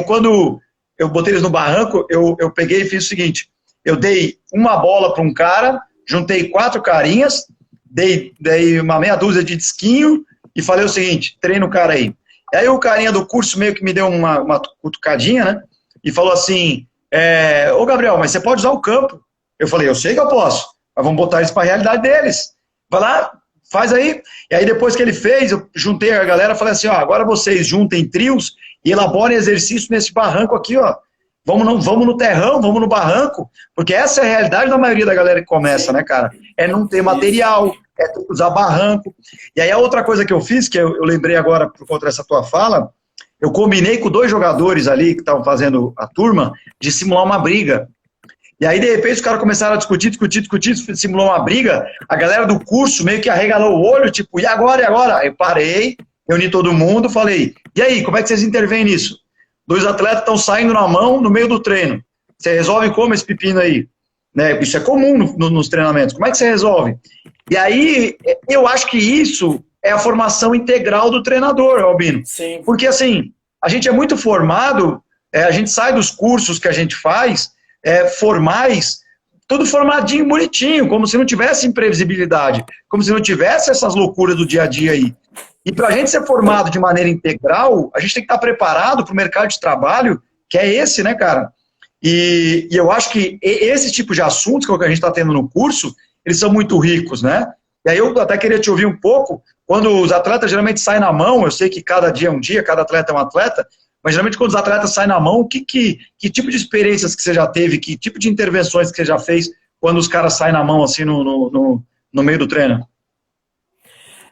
quando eu botei eles no barranco, eu peguei e fiz o seguinte, eu dei uma bola para um cara, juntei 4 carinhas, dei uma meia dúzia de disquinho, e falei o seguinte, treina o cara aí. E aí o carinha do curso meio que me deu uma cutucadinha, né, e falou assim, ô Gabriel, mas você pode usar o campo. Eu falei, eu sei que eu posso, mas vamos botar isso para a realidade deles. Vai lá, faz aí. E aí depois que ele fez, eu juntei a galera, falei assim, ó, agora vocês juntem trios e elaborem exercício nesse barranco aqui, ó. Vamos no terrão, vamos no barranco, porque essa é a realidade da maioria da galera que começa, né, cara? É não ter material, é ter que usar barranco. E aí a outra coisa que eu fiz, que eu lembrei agora por conta dessa tua fala, eu combinei com 2 jogadores ali que estavam fazendo a turma de simular uma briga. E aí, de repente, os caras começaram a discutir, simulou uma briga, a galera do curso meio que arregalou o olho, tipo, e agora, e agora? Aí eu parei, reuni todo mundo, falei, e aí, como é que vocês intervêm nisso? 2 atletas estão saindo na mão no meio do treino. Você resolve como esse pepino aí? Né? Isso é comum nos treinamentos. Como é que você resolve? E aí, eu acho que isso é a formação integral do treinador, Albino. Sim. Porque, assim, a gente é muito formado, a gente sai dos cursos que a gente faz, formais, tudo formadinho, bonitinho, como se não tivesse imprevisibilidade, como se não tivesse essas loucuras do dia a dia aí. E para a gente ser formado de maneira integral, a gente tem que estar preparado para o mercado de trabalho, que é esse, né, cara? E eu acho que esse tipo de assuntos que a gente está tendo no curso, eles são muito ricos, né? E aí eu até queria te ouvir um pouco, quando os atletas geralmente saem na mão, eu sei que cada dia é um dia, cada atleta é um atleta, mas geralmente quando os atletas saem na mão, que tipo de experiências que você já teve, que tipo de intervenções que você já fez quando os caras saem na mão assim no meio do treino?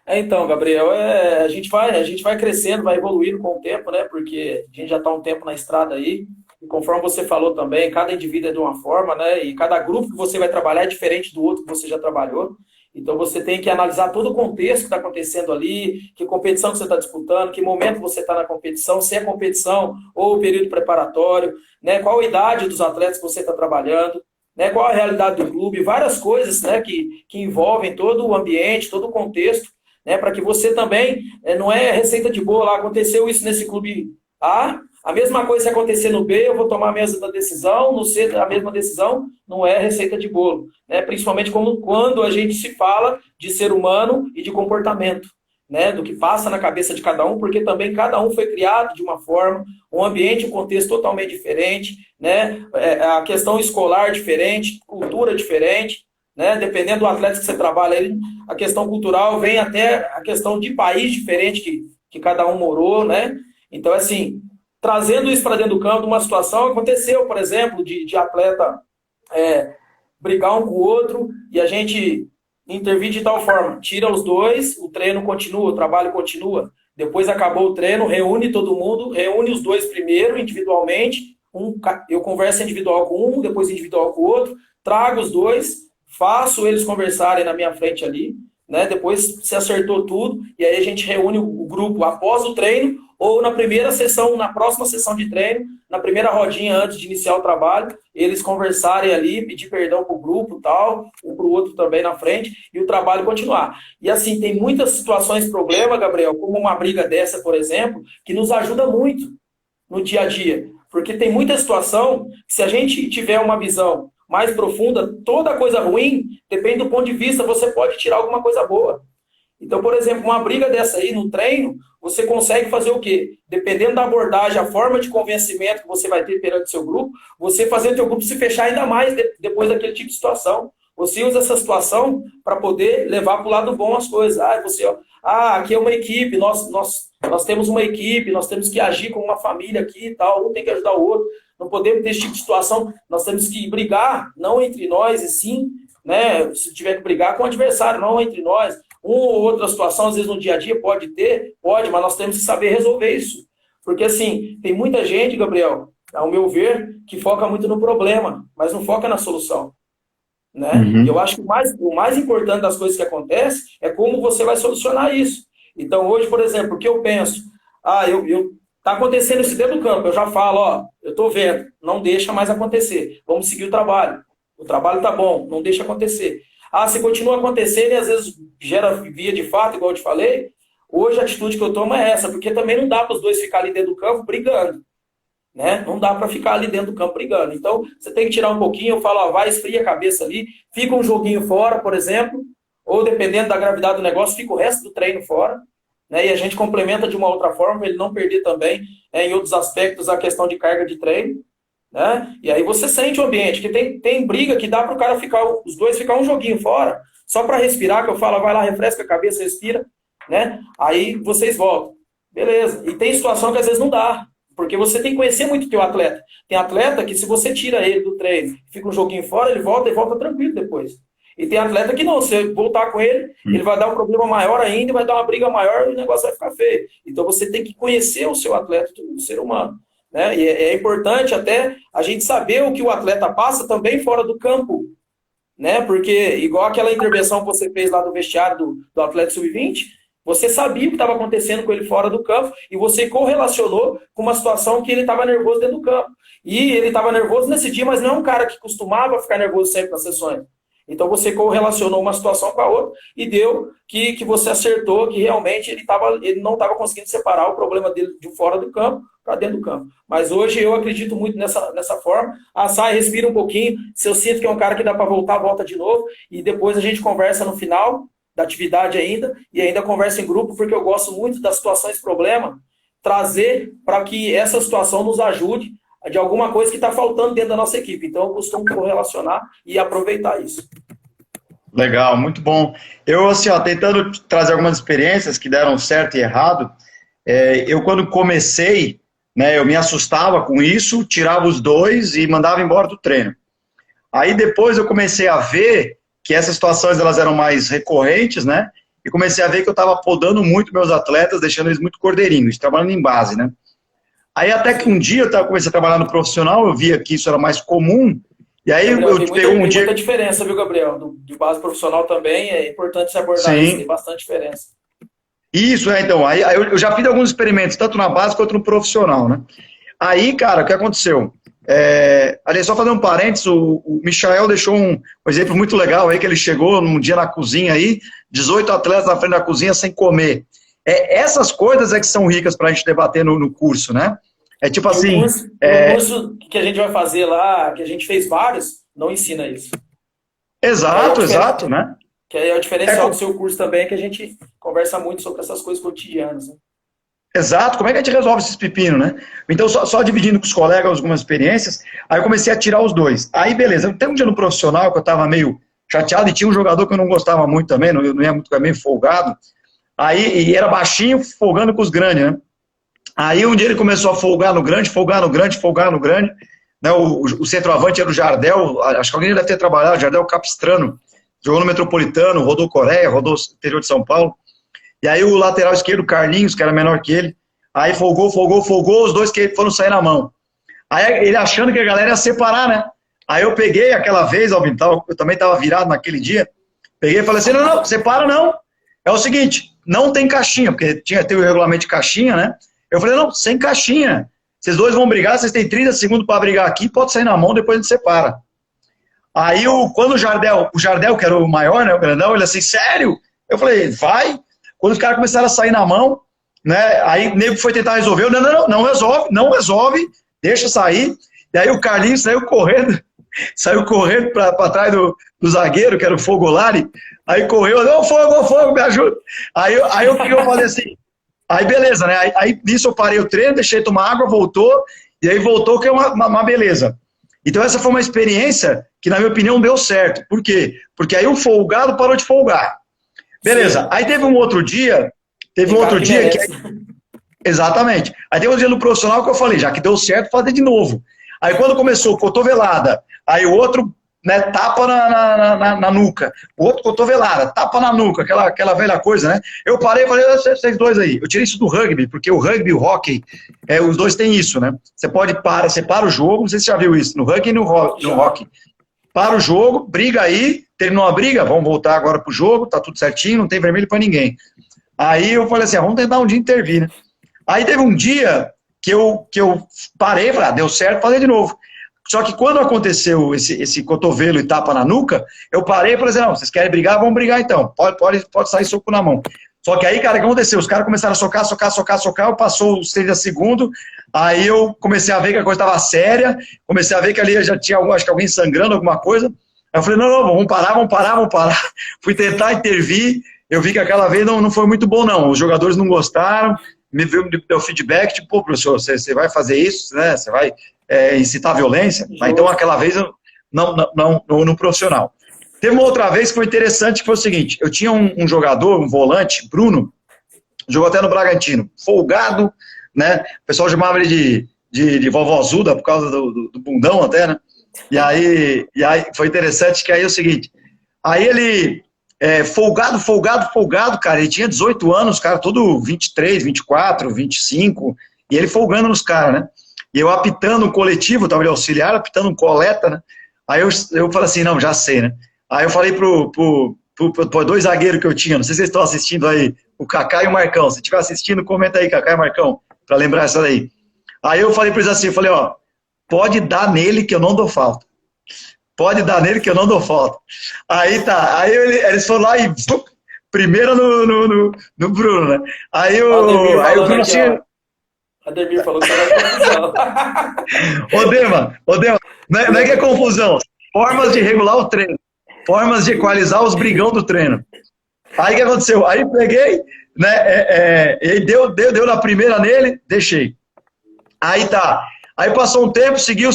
Então, Gabriel, a gente vai crescendo, vai evoluindo com o tempo, né? Porque a gente já está um tempo na estrada aí, e conforme você falou também, cada indivíduo é de uma forma, né? E cada grupo que você vai trabalhar é diferente do outro que você já trabalhou. Então você tem que analisar todo o contexto que está acontecendo ali, que competição que você está disputando, que momento você está na competição, se é competição ou período preparatório, né? Qual a idade dos atletas que você está trabalhando, né? Qual a realidade do clube, várias coisas, né? Que envolvem todo o ambiente, todo o contexto, né, para que você também, não é receita de bolo, aconteceu isso nesse clube A mesma coisa se acontecer no B, eu vou tomar a mesma decisão, no C a mesma decisão, não é receita de bolo, né, principalmente quando a gente se fala de ser humano e de comportamento, né, do que passa na cabeça de cada um, porque também cada um foi criado de uma forma, um ambiente, um contexto totalmente diferente, né, a questão escolar diferente, cultura diferente, né? Dependendo do atleta que você trabalha, a questão cultural vem até a questão de país diferente que cada um morou, né? Então, assim, trazendo isso para dentro do campo, uma situação aconteceu, por exemplo, de atleta brigar um com o outro e a gente intervir de tal forma, tira os dois, o treino continua, o trabalho continua. Depois acabou o treino, reúne todo mundo, reúne os dois primeiro individualmente, eu converso individual com um, depois individual com o outro, trago os dois, faço eles conversarem na minha frente ali, né? Depois se acertou tudo, e aí a gente reúne o grupo após o treino, ou na primeira sessão, na próxima sessão de treino, na primeira rodinha antes de iniciar o trabalho, eles conversarem ali, pedir perdão pro grupo tal, um pro outro também na frente, e o trabalho continuar. E assim, tem muitas situações, problema, Gabriel, como uma briga dessa, por exemplo, que nos ajuda muito no dia a dia. Porque tem muita situação que se a gente tiver uma visão mais profunda, toda coisa ruim, depende do ponto de vista, você pode tirar alguma coisa boa. Então, por exemplo, uma briga dessa aí no treino, você consegue fazer o quê? Dependendo da abordagem, a forma de convencimento que você vai ter perante o seu grupo, você fazer o seu grupo se fechar ainda mais depois daquele tipo de situação. Você usa essa situação para poder levar para o lado bom as coisas. Aqui é uma equipe, nós temos uma equipe, nós temos que agir como uma família aqui e tal, um tem que ajudar o outro. Não podemos ter esse tipo de situação, nós temos que brigar, não entre nós, e sim, né, se tiver que brigar com o adversário, não entre nós. Uma ou outra situação, às vezes no dia a dia pode, mas nós temos que saber resolver isso. Porque assim, tem muita gente, Gabriel, ao meu ver, que foca muito no problema, mas não foca na solução. Né? Uhum. E eu acho que o mais importante das coisas que acontecem é como você vai solucionar isso. Então hoje, por exemplo, o que eu penso? Tá acontecendo isso dentro do campo, eu já falo, eu tô vendo, não deixa mais acontecer, vamos seguir o trabalho tá bom, não deixa acontecer. Se continua acontecendo e às vezes gera via de fato, igual eu te falei, hoje a atitude que eu tomo é essa, porque também não dá para os dois ficarem ali dentro do campo brigando, né? Não dá para ficar ali dentro do campo brigando, então você tem que tirar um pouquinho, eu falo, vai, esfria a cabeça ali, fica um joguinho fora, por exemplo, ou dependendo da gravidade do negócio, fica o resto do treino fora, né? E a gente complementa de uma outra forma, para ele não perder também, em outros aspectos, a questão de carga de treino. né? E aí você sente o ambiente, que tem briga que dá para o cara ficar, os dois ficar um joguinho fora, só para respirar, que eu falo, vai lá, refresca a cabeça, respira, né? Aí vocês voltam. Beleza. E tem situação que às vezes não dá, porque você tem que conhecer muito o teu atleta. Tem atleta que se você tira ele do treino, fica um joguinho fora, ele volta e volta tranquilo depois. E tem atleta que não, se você voltar com ele, ele vai dar um problema maior ainda, vai dar uma briga maior e o negócio vai ficar feio. Então você tem que conhecer o seu atleta, o ser humano. Né? E é importante até a gente saber o que o atleta passa também fora do campo. Né? Porque, igual aquela intervenção que você fez lá do vestiário do atleta sub-20, você sabia o que estava acontecendo com ele fora do campo e você correlacionou com uma situação que ele estava nervoso dentro do campo. E ele estava nervoso nesse dia, mas não é um cara que costumava ficar nervoso sempre nas sessões. Então você correlacionou uma situação com a outra e deu que você acertou que realmente ele não estava conseguindo separar o problema dele de fora do campo para dentro do campo. Mas hoje eu acredito muito nessa forma. Sai, respira um pouquinho. Se eu sinto que é um cara que dá para voltar, volta de novo. E depois a gente conversa no final da atividade ainda, e ainda conversa em grupo, porque eu gosto muito das situações problema, trazer para que essa situação nos ajude de alguma coisa que está faltando dentro da nossa equipe. Então, eu costumo correlacionar e aproveitar isso. Legal, muito bom. Eu, assim, ó, tentando trazer algumas experiências que deram certo e errado, eu, quando comecei, né, eu me assustava com isso, tirava os dois e mandava embora do treino. Aí, depois, eu comecei a ver que essas situações elas eram mais recorrentes, né, e comecei a ver que eu estava podando muito meus atletas, deixando eles muito cordeirinhos, trabalhando em base, né. Aí até que um dia eu comecei a trabalhar no profissional, eu via que isso era mais comum, e aí Gabriel, eu peguei um dia... Tem muita diferença, viu, Gabriel? De base profissional também, é importante se abordar Sim. Isso, tem bastante diferença. Isso, então, aí eu já fiz alguns experimentos, tanto na base quanto no profissional, né? Aí, cara, o que aconteceu? Aliás, só fazer um parênteses, o Michael deixou um exemplo muito legal aí, que ele chegou num dia na cozinha aí, 18 atletas na frente da cozinha sem comer. Essas coisas que são ricas para a gente debater no curso, né? É tipo assim... O curso que a gente vai fazer lá, que a gente fez vários, não ensina isso. Exato, né? Que é o diferencial do seu curso também, que a gente conversa muito sobre essas coisas cotidianas, né? Exato, como é que a gente resolve esses pepinos, né? Então, só dividindo com os colegas algumas experiências, aí eu comecei a tirar os dois. Aí, beleza, tem um dia no profissional que eu tava meio chateado e tinha um jogador que eu não gostava muito também, não ia muito, meio folgado. Aí, e era baixinho, folgando com os grandes, né? Aí um dia ele começou a folgar no grande, né? O centroavante era o Jardel, acho que alguém deve ter trabalhado, Jardel Capistrano, jogou no Metropolitano, rodou Coreia, rodou interior de São Paulo. E aí o lateral esquerdo, Carlinhos, que era menor que ele, aí folgou, os dois que foram sair na mão. Aí ele achando que a galera ia separar, né? Aí eu peguei aquela vez, Albin, eu também estava virado naquele dia, peguei e falei assim, não, separa não. É o seguinte, não tem caixinha, porque tem o regulamento de caixinha, né? Eu falei, não, sem caixinha. Vocês dois vão brigar, vocês têm 30 segundos para brigar aqui, pode sair na mão, depois a gente separa. Aí, quando o Jardel, que era o maior, né, o grandão, ele assim, sério? Eu falei, vai. Quando os caras começaram a sair na mão, né, aí o nego foi tentar resolver, não resolve, deixa sair. E aí o Carlinhos saiu correndo para trás do zagueiro, que era o Fogolari, aí correu, não, fogo, me ajuda. Aí eu falei assim, aí beleza, né, aí nisso eu parei o treino, deixei tomar água, voltou, e aí voltou que é uma beleza. Então essa foi uma experiência que, na minha opinião, deu certo. Por quê? Porque aí o folgado parou de folgar. Beleza. Sim. Aí teve um outro dia que... Exatamente. Aí teve um dia no profissional que eu falei, já que deu certo, fazer de novo. Aí quando começou cotovelada, aí o outro, né, tapa na nuca, o outro cotovelada, tapa na nuca, aquela velha coisa, né? Eu parei e falei, vocês dois aí. Eu tirei isso do rugby, porque o rugby e o hockey, os dois têm isso, né? Você para o jogo, não sei se você já viu isso, no rugby e no hockey. Para o jogo, briga aí, terminou a briga, vamos voltar agora pro jogo, tá tudo certinho, não tem vermelho para ninguém. Aí eu falei assim, vamos tentar um dia intervir, né? Aí teve um dia que eu parei e falei, deu certo, fazer de novo. Só que quando aconteceu esse cotovelo e tapa na nuca, eu parei e falei assim, não, vocês querem brigar, vamos brigar então, pode sair soco na mão. Só que aí, cara, o que aconteceu? Os caras começaram a socar, passou os 30 segundos, aí eu comecei a ver que a coisa estava séria, comecei a ver que ali já tinha acho que alguém sangrando, alguma coisa. Aí eu falei, não, vamos parar. Fui tentar intervir, eu vi que aquela vez não foi muito bom, não. Os jogadores não gostaram, me deu feedback, tipo, pô, professor, você vai fazer isso, né? Você vai incitar violência. Né? Então, Justo. aquela vez, eu no profissional. Teve uma outra vez que foi interessante, que foi o seguinte, eu tinha um jogador, um volante, Bruno, jogou até no Bragantino, folgado, né? O pessoal chamava ele de vovozuda por causa do bundão até, né? E aí foi interessante que aí é o seguinte, aí ele, folgado, cara, ele tinha 18 anos, cara, todo 23, 24, 25, e ele folgando nos caras, né? E eu apitando um coletivo, tava de auxiliar, apitando um coleta, né? Aí eu falei assim, não, já sei, né? Aí eu falei pro dois zagueiros que eu tinha, não sei se vocês estão assistindo aí, o Kaká e o Marcão. Se estiver assistindo, comenta aí, Kaká e Marcão, pra lembrar essa daí. Aí eu falei pra eles assim, eu falei, ó, pode dar nele que eu não dou falta. Pode dar nele que eu não dou falta. Aí tá, aí eles foram lá e primeiro no Bruno, né? Aí o Bruno assim... Ademir falou que você vai confusão. Ô Dema, não é que é confusão. Formas de regular o treino. Formas de equalizar os brigão do treino. Aí o que aconteceu? Aí peguei, né? E deu na primeira nele, deixei. Aí tá. Aí passou um tempo, seguiu.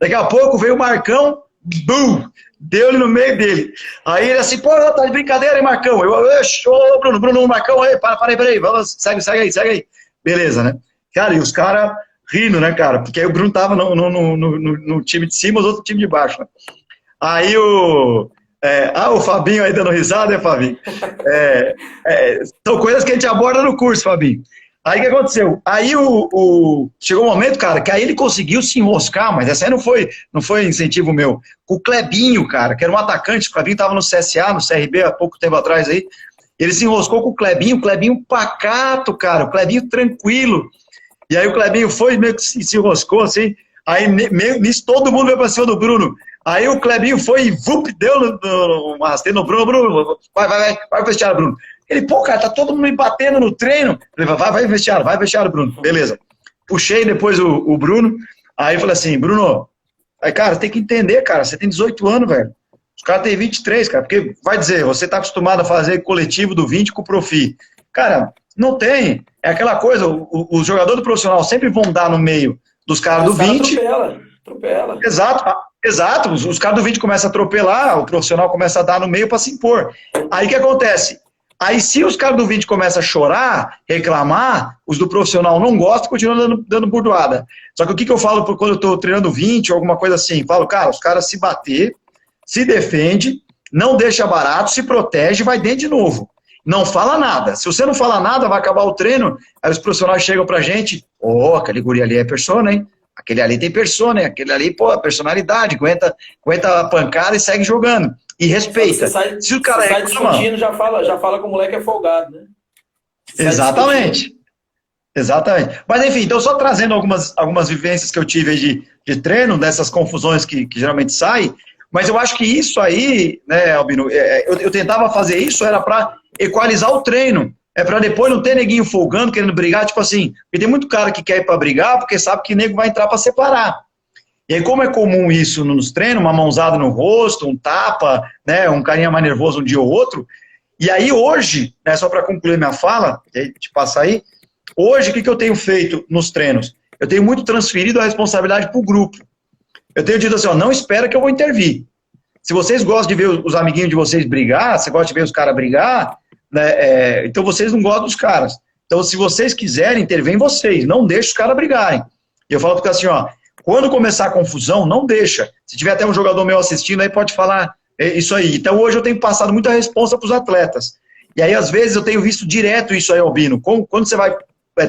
Daqui a pouco veio o Marcão, bum! Deu-lhe no meio dele. Aí ele assim, pô, tá de brincadeira, hein, Marcão? Ô, Bruno, Marcão, aí, peraí, vamos, segue aí. Beleza, né? Cara, e os caras rindo, né, cara? Porque aí o Bruno tava no time de cima, os outros no time de baixo, né? Aí o Fabinho aí dando risada, né, Fabinho? São coisas que a gente aborda no curso, Fabinho. Aí o que aconteceu? Aí chegou um momento, cara, que aí ele conseguiu se enroscar, mas essa aí não foi incentivo meu. O Clebinho, cara, que era um atacante, o Clebinho estava no CSA, no CRB, há pouco tempo atrás aí. Ele se enroscou com o Clebinho pacato, cara, o Clebinho tranquilo. E aí o Clebinho foi, meio que se enroscou, assim. Aí nisso todo mundo veio pra cima do Bruno. Aí o Clebinho foi e deu uma rasteira no Bruno, vai pro vestiário, Bruno. Ele, pô, cara, tá todo mundo me batendo no treino. Ele vai pro vestiário, Bruno. Beleza. Puxei depois o Bruno, aí falei assim, Bruno, aí, cara, tem que entender, cara, você tem 18 anos, velho. Os caras têm 23, cara, porque vai dizer, você tá acostumado a fazer coletivo do 20 com o Profi. Cara, não tem. É aquela coisa, os jogadores do profissional sempre vão dar no meio dos caras do 20. Atropela. Exato. Os caras do 20 começam a atropelar, o profissional começa a dar no meio para se impor. Aí o que acontece? Aí se os caras do 20 começam a chorar, reclamar, os do profissional não gostam, continuam dando burdoada. Só que o que eu falo quando eu tô treinando 20 ou alguma coisa assim? Falo, cara, os caras se bater, se defende, não deixa barato, se protege e vai dentro de novo. Não fala nada. Se você não fala nada, vai acabar o treino, aí os profissionais chegam pra gente, aquele guri ali é persona, hein? Aquele ali tem persona, hein? Aquele ali, pô, personalidade, aguenta a pancada e segue jogando. E respeita. Se o cara sai discutindo, já fala que o moleque é folgado, né? Exatamente. Mas enfim, então só trazendo algumas vivências que eu tive aí de treino, dessas confusões que geralmente saem, mas eu acho que isso aí, né, Albino, eu tentava fazer isso, era para equalizar o treino. É para depois não ter neguinho folgando, querendo brigar, tipo assim, porque tem muito cara que quer ir para brigar, porque sabe que nego vai entrar para separar. E aí, como é comum isso nos treinos, uma mãozada no rosto, um tapa, né, um carinha mais nervoso um dia ou outro, e aí hoje, né, só para concluir minha fala, e aí te passar aí, hoje o que eu tenho feito nos treinos? Eu tenho muito transferido a responsabilidade para o grupo. Eu tenho dito assim, não espera que eu vou intervir. Se vocês gostam de ver os amiguinhos de vocês brigar, você gosta de ver os caras brigar, né, então vocês não gostam dos caras. Então, se vocês quiserem, intervém vocês, não deixe os caras brigarem. E eu falo porque assim, quando começar a confusão, não deixa. Se tiver até um jogador meu assistindo, aí pode falar isso aí. Então, hoje eu tenho passado muita responsa para os atletas. E aí, às vezes, eu tenho visto direto isso aí, Albino. Quando você vai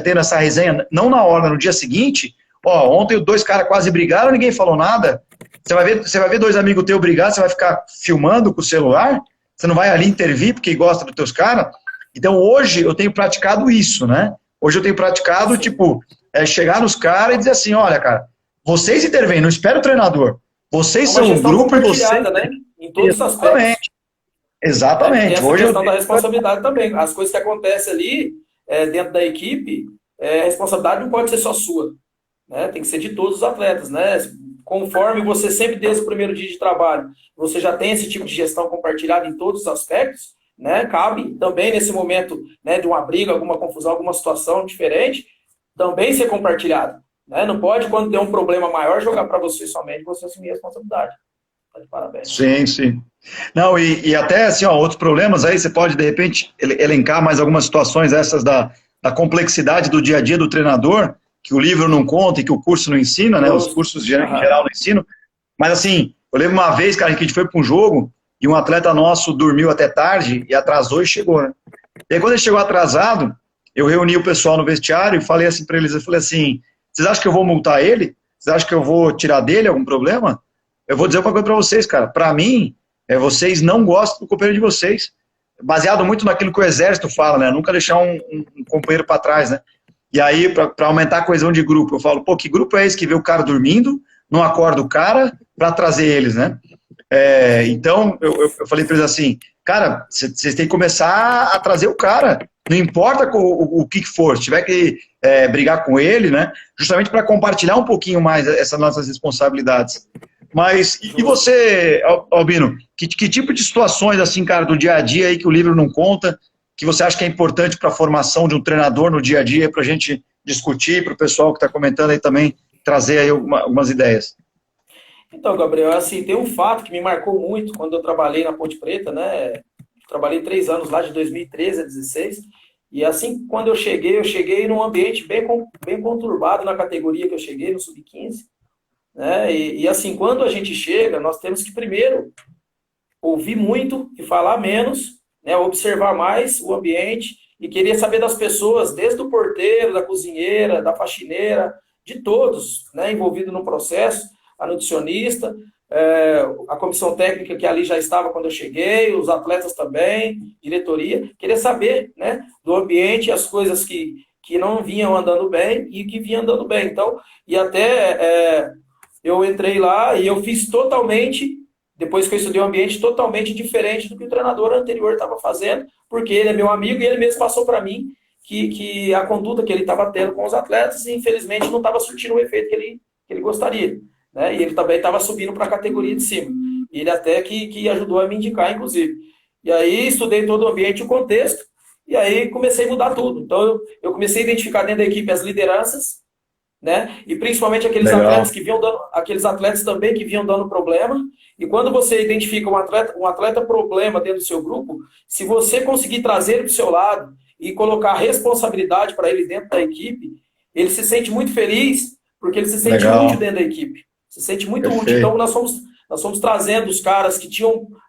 tendo essa resenha, não na hora, no dia seguinte, ontem 2 caras quase brigaram, ninguém falou nada. Você vai ver 2 amigos teus brigar, você vai ficar filmando com o celular, você não vai ali intervir porque gosta dos teus caras. Então, hoje, eu tenho praticado isso, né? Hoje eu tenho praticado, chegar nos caras e dizer assim, olha, cara, vocês intervêm, não espera o treinador. Vocês são um grupo e vocês... né? Em todos os aspectos. Exatamente. Essa hoje questão da responsabilidade também. As coisas que acontecem ali, dentro da equipe, a responsabilidade não pode ser só sua. Né? Tem que ser de todos os atletas, né? Conforme você sempre, desde o primeiro dia de trabalho, você já tem esse tipo de gestão compartilhada em todos os aspectos, né? Cabe também nesse momento, né, de uma briga, alguma confusão, alguma situação diferente, também ser compartilhado. Né? Não pode, quando tem um problema maior, jogar para você somente, você assumir a responsabilidade. Tá de parabéns. Sim, sim. Não, e até assim, ó, outros problemas aí, você pode, de repente, elencar mais algumas situações essas da complexidade do dia a dia do treinador, que o livro não conta e que o curso não ensina, né? Os Justo. cursos em Aham. geral não ensinam. Mas assim, eu lembro uma vez, cara, que a gente foi para um jogo e um atleta nosso dormiu até tarde e atrasou e chegou, né? E aí, quando ele chegou atrasado, eu reuni o pessoal no vestiário e falei assim para eles, eu falei assim, vocês acham que eu vou multar ele? Vocês acham que eu vou tirar dele algum problema? Eu vou dizer uma coisa para vocês, cara. Para mim, vocês não gostam do companheiro de vocês. Baseado muito naquilo que o exército fala, né? Nunca deixar um companheiro para trás, né? E aí, para aumentar a coesão de grupo, eu falo, pô, que grupo é esse que vê o cara dormindo, não acorda o cara para trazer eles, né? Então, eu falei para eles assim, cara, vocês têm que começar a trazer o cara, não importa o que for, se tiver que brigar com ele, né? Justamente para compartilhar um pouquinho mais essas nossas responsabilidades. Mas, e você, Albino, que tipo de situações, assim, cara, do dia a dia aí que o livro não conta, que você acha que é importante para a formação de um treinador no dia a dia, para a gente discutir, para o pessoal que está comentando aí também trazer aí algumas ideias? Então, Gabriel, assim, tem um fato que me marcou muito quando eu trabalhei na Ponte Preta, né? Trabalhei 3 anos lá, de 2013 a 2016. E assim, quando eu cheguei num ambiente bem conturbado na categoria que eu cheguei, no Sub-15. Né? E assim, quando a gente chega, nós temos que primeiro ouvir muito e falar menos, né? Observar mais o ambiente e querer saber das pessoas, desde o porteiro, da cozinheira, da faxineira, de todos, né? Envolvidos no processo, a nutricionista, a comissão técnica que ali já estava quando eu cheguei, os atletas também, diretoria, querer saber, né, do ambiente, as coisas que não vinham andando bem e que vinham andando bem. Então, e até eu entrei lá e eu fiz totalmente, depois que eu estudei o ambiente, totalmente diferente do que o treinador anterior estava fazendo, porque ele é meu amigo e ele mesmo passou para mim que a conduta que ele estava tendo com os atletas, infelizmente, não estava surtindo o efeito que ele gostaria. Né? E ele também estava subindo para a categoria de cima. Ele até que ajudou a me indicar, inclusive. E aí estudei todo o ambiente e o contexto, e aí comecei a mudar tudo. Então eu comecei a identificar dentro da equipe as lideranças, né? E principalmente aqueles atletas Legal. que vinham dando, aqueles atletas também que vinham dando problema. E quando você identifica um atleta problema dentro do seu grupo, se você conseguir trazer ele para o seu lado e colocar responsabilidade para ele dentro da equipe, ele se sente muito feliz, porque ele se sente útil Legal. dentro da equipe. Se sente muito útil. Então Perfeito. nós fomos trazendo os caras que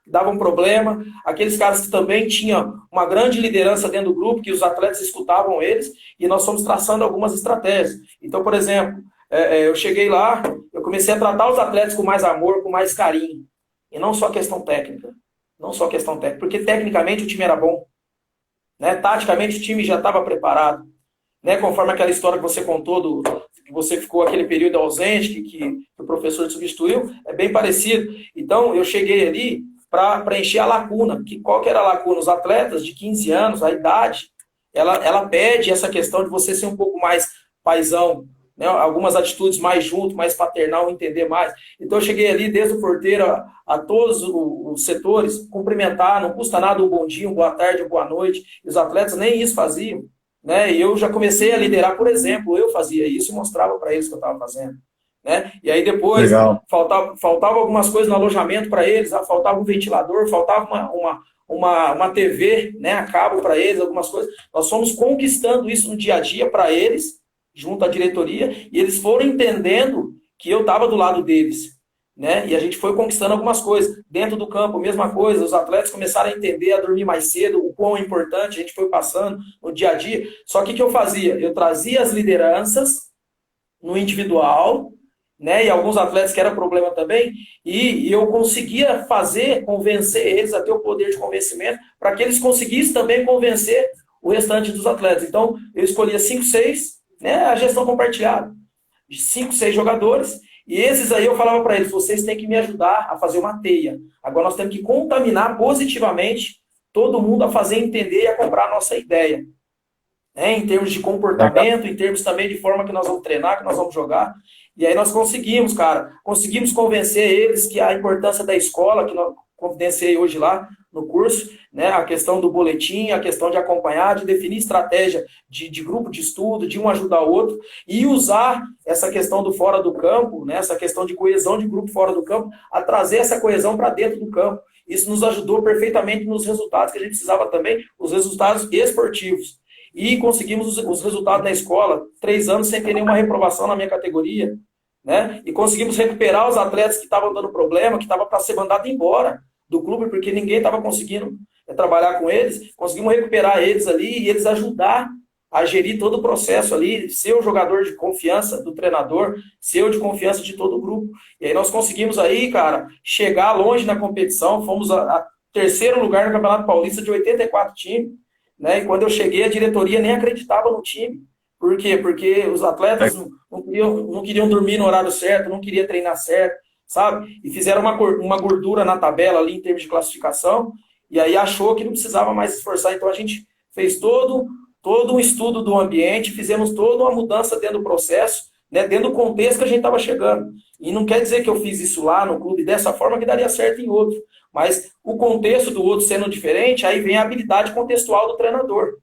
davam problema, aqueles caras que também tinham uma grande liderança dentro do grupo, que os atletas escutavam eles, e nós fomos traçando algumas estratégias. Então, por exemplo, eu cheguei lá, eu comecei a tratar os atletas com mais amor, com mais carinho. E não só questão técnica. Não só questão técnica. Porque tecnicamente o time era bom. Né? Taticamente o time já estava preparado. Né? Conforme aquela história que você contou, que você ficou aquele período ausente, que o professor te substituiu, é bem parecido. Então, eu cheguei ali para preencher a lacuna. Qual que era a lacuna? Os atletas de 15 anos, a idade, ela pede essa questão de você ser um pouco mais paizão, né? Algumas atitudes mais junto, mais paternal, entender mais. Então eu cheguei ali desde o porteiro a todos os setores, cumprimentar, não custa nada um bom dia, um boa tarde, uma boa noite. E os atletas nem isso faziam. Né? E eu já comecei a liderar, por exemplo, eu fazia isso e mostrava para eles o que eu estava fazendo. Né? E aí depois Legal. faltava algumas coisas no alojamento para eles, faltava um ventilador, faltava uma TV, né, a cabo para eles, algumas coisas. Nós fomos conquistando isso no dia a dia para eles, junto à diretoria, e eles foram entendendo que eu estava do lado deles. Né? E a gente foi conquistando algumas coisas. Dentro do campo, mesma coisa, os atletas começaram a entender, a dormir mais cedo, o quão é importante, a gente foi passando no dia a dia. Só que o que eu fazia? Eu trazia as lideranças no individual, né? E alguns atletas que era problema também, e eu conseguia convencer eles a ter o poder de convencimento, para que eles conseguissem também convencer o restante dos atletas. Então, eu escolhia 5, 6, né? A gestão compartilhada, de 5, 6 jogadores. E esses aí eu falava para eles, vocês têm que me ajudar a fazer uma teia. Agora nós temos que contaminar positivamente todo mundo a fazer entender e a comprar a nossa ideia. Né? Em termos de Legal. comportamento, em termos também de forma que nós vamos treinar, que nós vamos jogar. E aí nós conseguimos, cara, conseguimos convencer eles que a importância da escola, que nós confidenciei hoje lá, no curso, né? A questão do boletim, a questão de acompanhar, de definir estratégia de grupo de estudo, de um ajudar o outro, e usar essa questão do fora do campo, né? Essa questão de coesão de grupo fora do campo, a trazer essa coesão para dentro do campo. Isso nos ajudou perfeitamente nos resultados que a gente precisava também, os resultados esportivos. E conseguimos os resultados na escola, 3 anos sem ter nenhuma reprovação na minha categoria, né? E conseguimos recuperar os atletas que estavam dando problema, que estavam para ser mandado embora do clube, porque ninguém estava conseguindo trabalhar com eles. Conseguimos recuperar eles ali e eles ajudar a gerir todo o processo ali, ser o jogador de confiança do treinador, ser o de confiança de todo o grupo. E aí nós conseguimos aí, cara, chegar longe na competição, fomos a terceiro lugar no Campeonato Paulista de 84 times, né? E quando eu cheguei, a diretoria nem acreditava no time. Por quê? Porque os atletas não queriam dormir no horário certo, não queriam treinar certo, sabe? E fizeram uma gordura na tabela ali em termos de classificação, e aí achou que não precisava mais se esforçar. Então a gente fez todo um estudo do ambiente, fizemos toda uma mudança dentro do processo, né, dentro do contexto que a gente estava chegando. E não quer dizer que eu fiz isso lá no clube dessa forma que daria certo em outro. Mas o contexto do outro sendo diferente, aí vem a habilidade contextual do treinador.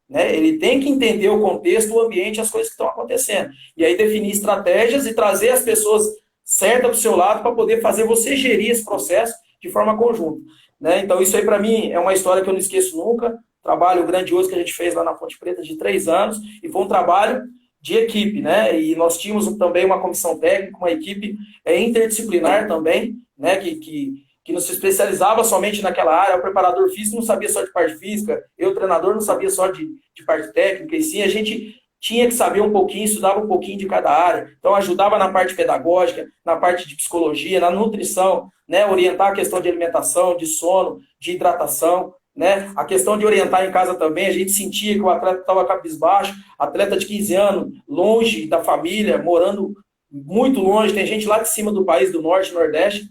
Né? Ele tem que entender o contexto, o ambiente, as coisas que estão acontecendo. E aí definir estratégias e trazer as pessoas certas do seu lado para poder fazer você gerir esse processo de forma conjunta. Né? Então isso aí para mim é uma história que eu não esqueço nunca. Trabalho grandioso que a gente fez lá na Ponte Preta de 3 anos, e foi um trabalho de equipe, né? E nós tínhamos também uma comissão técnica, uma equipe interdisciplinar também, né? Que não se especializava somente naquela área. O preparador físico não sabia só de parte física, eu, treinador, não sabia só de parte técnica, e sim a gente tinha que saber um pouquinho, estudava um pouquinho de cada área. Então ajudava na parte pedagógica, na parte de psicologia, na nutrição, né? Orientar a questão de alimentação, de sono, de hidratação, né? A questão de orientar em casa também, a gente sentia que o atleta estava cabisbaixo, atleta de 15 anos, longe da família, morando muito longe, tem gente lá de cima do país, do norte, nordeste.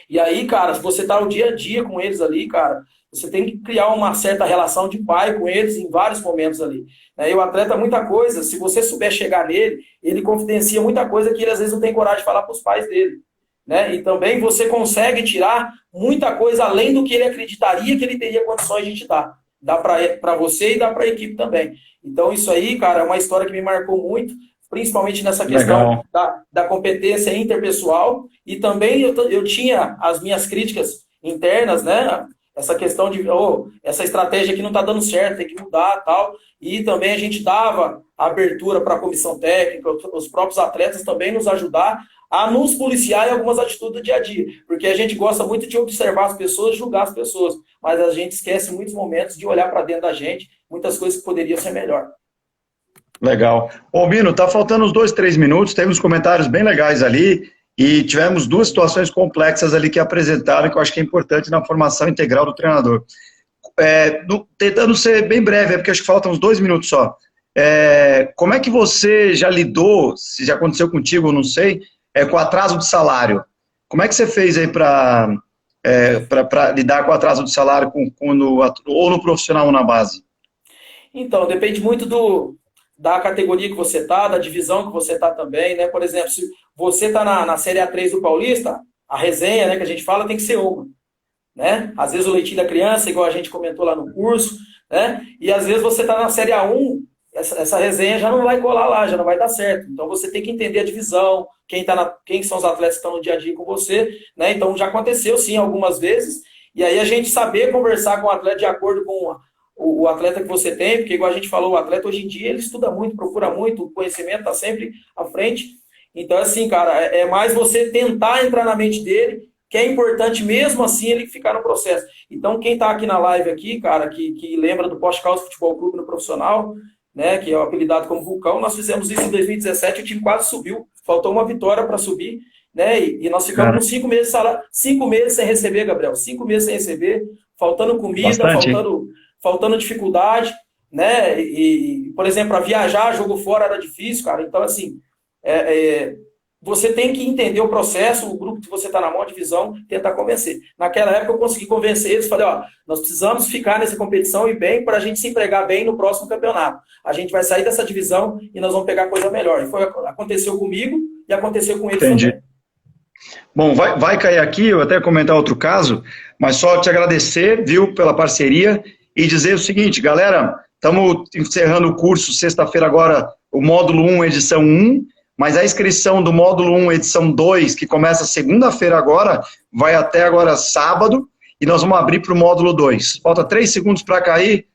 E aí, cara, se você tá o dia a dia com eles ali, cara, você tem que criar uma certa relação de pai com eles em vários momentos ali. E o atleta, muita coisa, se você souber chegar nele, ele confidencia muita coisa que ele às vezes não tem coragem de falar para os pais dele. Né? E também você consegue tirar muita coisa além do que ele acreditaria que ele teria condições de te dar. Dá para você e dá para a equipe também. Então isso aí, cara, é uma história que me marcou muito, principalmente nessa questão da competência interpessoal. E também eu tinha as minhas críticas internas, né? Essa questão de, essa estratégia aqui não está dando certo, tem que mudar tal. E também a gente dava abertura para a comissão técnica, os próprios atletas também nos ajudar a nos policiar em algumas atitudes do dia a dia. Porque a gente gosta muito de observar as pessoas, julgar as pessoas, mas a gente esquece em muitos momentos de olhar para dentro da gente, muitas coisas que poderiam ser melhor. Legal. Ô, Bino, tá faltando uns 2, 3 minutos, temos comentários bem legais ali, e tivemos 2 situações complexas ali que apresentaram, que eu acho que é importante na formação integral do treinador. Tentando ser bem breve, porque acho que faltam uns 2 minutos só. Como é que você já lidou, se já aconteceu contigo, eu não sei, com atraso de salário? Como é que você fez aí para lidar com o atraso de salário ou no profissional ou na base? Então, depende muito da categoria que você está, da divisão que você está também, né? Por exemplo, se você está na Série A3 do Paulista, a resenha, né, que a gente fala, tem que ser uma. Né? Às vezes o leitinho da criança, igual a gente comentou lá no curso, né? E às vezes você está na Série A1, essa resenha já não vai colar lá, já não vai dar certo. Então você tem que entender a divisão, quem são os atletas que estão no dia a dia com você, né? Então já aconteceu sim algumas vezes, e aí a gente saber conversar com o atleta de acordo com o atleta que você tem, porque igual a gente falou, o atleta hoje em dia ele estuda muito, procura muito, o conhecimento está sempre à frente. Então assim, cara, é mais você tentar entrar na mente dele, que é importante mesmo assim ele ficar no processo. Então quem está aqui na live aqui, cara, que lembra do Poste Caldas Futebol Clube no profissional, né, que é o apelidado como Vulcão, nós fizemos isso em 2017, o time quase subiu, faltou uma vitória para subir, né, e nós ficamos com 5 meses de salário, 5 meses sem receber, Gabriel, 5 meses sem receber, faltando comida, faltando dificuldade, né, e por exemplo, para viajar, jogo fora era difícil, cara, então assim, você tem que entender o processo, o grupo que você está na mão, a divisão, tentar convencer. Naquela época eu consegui convencer eles, falei, nós precisamos ficar nessa competição e bem para a gente se empregar bem no próximo campeonato. A gente vai sair dessa divisão e nós vamos pegar coisa melhor. E aconteceu comigo e aconteceu com eles também. Bom, vai cair aqui, eu até comentar outro caso, mas só te agradecer, viu, pela parceria e dizer o seguinte, galera, estamos encerrando o curso sexta-feira agora, o módulo 1, edição 1, mas a inscrição do módulo 1, edição 2, que começa segunda-feira agora, vai até agora sábado, e nós vamos abrir para o módulo 2. Falta 3 segundos para cair,